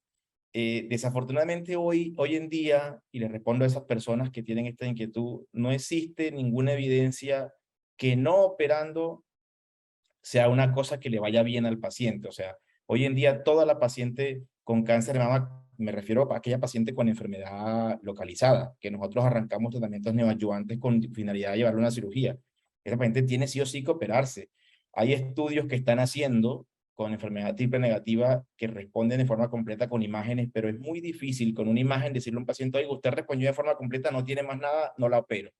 Desafortunadamente hoy en día, y le respondo a esas personas que tienen esta inquietud, no existe ninguna evidencia que no operando sea una cosa que le vaya bien al paciente. O sea, hoy en día toda la paciente con cáncer de mama, me refiero a aquella paciente con enfermedad localizada, que nosotros arrancamos tratamientos neoadyuvantes con finalidad de llevarle una cirugía. Esa paciente tiene sí o sí que operarse. Hay estudios que están haciendo con enfermedad triple negativa que responden de forma completa con imágenes, pero es muy difícil con una imagen decirle a un paciente, oye, usted respondió de forma completa, no tiene más nada, no la opero.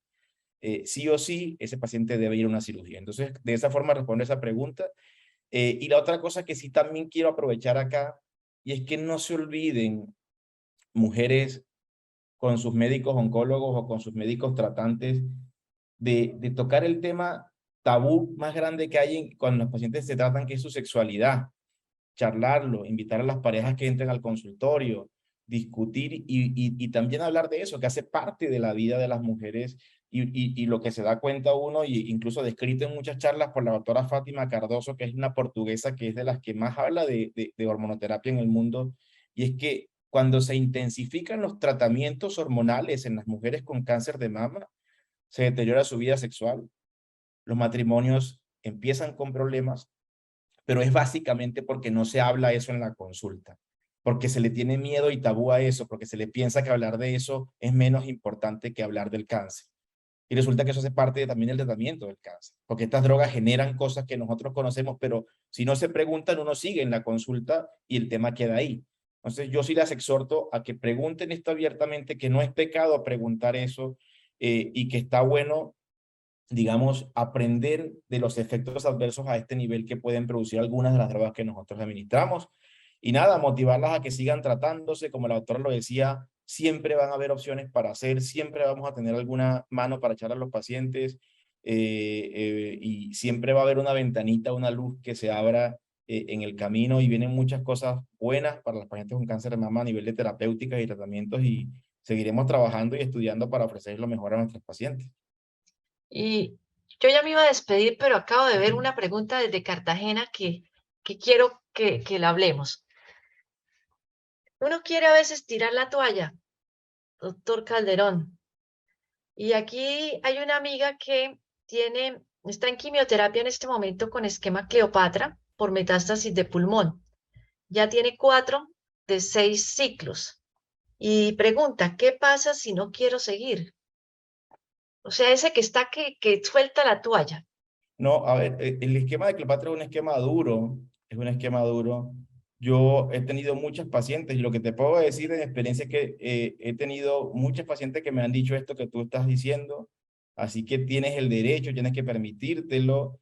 Sí o sí, ese paciente debe ir a una cirugía. Entonces, de esa forma responde esa pregunta. Y la otra cosa que sí también quiero aprovechar acá, y es que no se olviden, mujeres con sus médicos oncólogos o con sus médicos tratantes, de tocar el tema tabú más grande que hay cuando los pacientes se tratan, que es su sexualidad, charlarlo, invitar a las parejas que entren al consultorio, discutir y también hablar de eso, que hace parte de la vida de las mujeres y lo que se da cuenta uno, y incluso descrito en muchas charlas por la doctora Fátima Cardoso, que es una portuguesa que es de las que más habla de hormonoterapia en el mundo, y es que cuando se intensifican los tratamientos hormonales en las mujeres con cáncer de mama, se deteriora su vida sexual, los matrimonios empiezan con problemas, pero es básicamente porque no se habla eso en la consulta, porque se le tiene miedo y tabú a eso, porque se le piensa que hablar de eso es menos importante que hablar del cáncer. Y resulta que eso hace parte también del tratamiento del cáncer, porque estas drogas generan cosas que nosotros conocemos, pero si no se preguntan, uno sigue en la consulta y el tema queda ahí. Entonces yo sí las exhorto a que pregunten esto abiertamente, que no es pecado preguntar eso, y que está bueno, digamos, aprender de los efectos adversos a este nivel que pueden producir algunas de las drogas que nosotros administramos. Y nada, motivarlas a que sigan tratándose, como la doctora lo decía, siempre van a haber opciones para hacer, siempre vamos a tener alguna mano para echar a los pacientes, y siempre va a haber una ventanita, una luz que se abra en el camino, y vienen muchas cosas buenas para los pacientes con cáncer de mama a nivel de terapéuticas y tratamientos, y seguiremos trabajando y estudiando para ofrecer lo mejor a nuestros pacientes. Y yo ya me iba a despedir, pero acabo de ver una pregunta desde Cartagena que quiero que la hablemos. Uno quiere a veces tirar la toalla, doctor Calderón. Y aquí hay una amiga que está en quimioterapia en este momento con esquema Cleopatra por metástasis de pulmón. Ya tiene 4 de 6 ciclos. Y pregunta, ¿qué pasa si no quiero seguir? O sea, ese que está que suelta la toalla. No, a ver, el esquema de Cleopatra es un esquema duro, es un esquema duro. Yo he tenido muchas pacientes y lo que te puedo decir de experiencia es que he tenido muchas pacientes que me han dicho esto que tú estás diciendo, así que tienes el derecho, tienes que permitírtelo,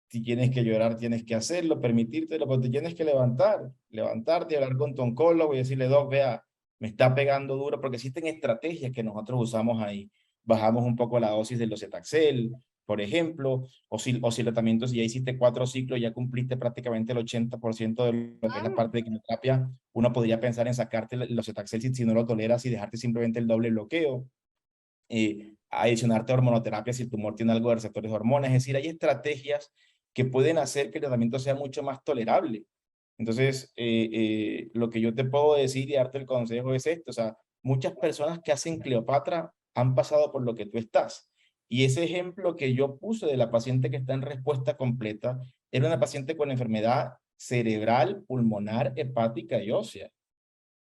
si tienes que llorar, tienes que hacerlo, permitírtelo, pero te tienes que levantarte y hablar con tu oncólogo y decirle, Doc, vea, me está pegando duro, porque existen estrategias que nosotros usamos ahí. Bajamos un poco la dosis del docetaxel, por ejemplo, o si el tratamiento, si ya hiciste 4 ciclos, ya cumpliste prácticamente el 80% de lo que es la parte de quimioterapia, uno podría pensar en sacarte el docetaxel si no lo toleras y dejarte simplemente el doble bloqueo. Adicionarte hormonoterapia si el tumor tiene algo de receptores de hormonas. Es decir, hay estrategias que pueden hacer que el tratamiento sea mucho más tolerable. Entonces, lo que yo te puedo decir y darte el consejo es esto. O sea, muchas personas que hacen Cleopatra han pasado por lo que tú estás. Y ese ejemplo que yo puse de la paciente que está en respuesta completa era una paciente con enfermedad cerebral, pulmonar, hepática y ósea.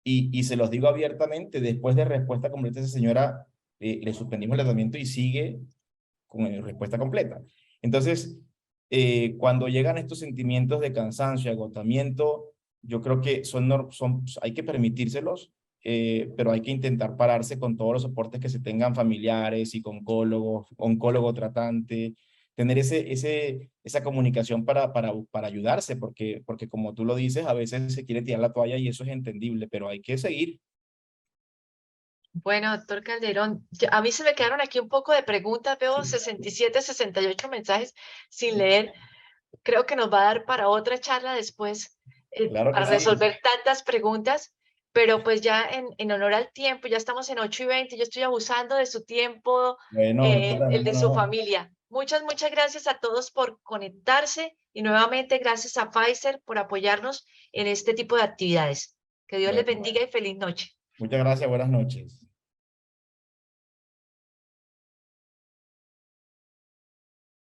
Y se los digo abiertamente, después de respuesta completa, esa señora le suspendimos el tratamiento y sigue con respuesta completa. Entonces, cuando llegan estos sentimientos de cansancio, agotamiento, yo creo que hay que permitírselos, pero hay que intentar pararse con todos los soportes que se tengan familiares, psicólogos, oncólogo tratante, tener esa comunicación para ayudarse, porque como tú lo dices, a veces se quiere tirar la toalla y eso es entendible, pero hay que seguir. Bueno, doctor Calderón, a mí se me quedaron aquí un poco de preguntas, veo 67, 68 mensajes sin leer. Creo que nos va a dar para otra charla después, Claro que para sí. resolver tantas preguntas, pero pues ya en honor al tiempo, ya estamos en 8:20, yo estoy abusando de su tiempo, Bueno, doctora, el no, de su no. familia. Muchas gracias a todos por conectarse y nuevamente gracias a Pfizer por apoyarnos en este tipo de actividades. Que Dios les Bueno, bendiga y feliz noche. muchas gracias, buenas noches.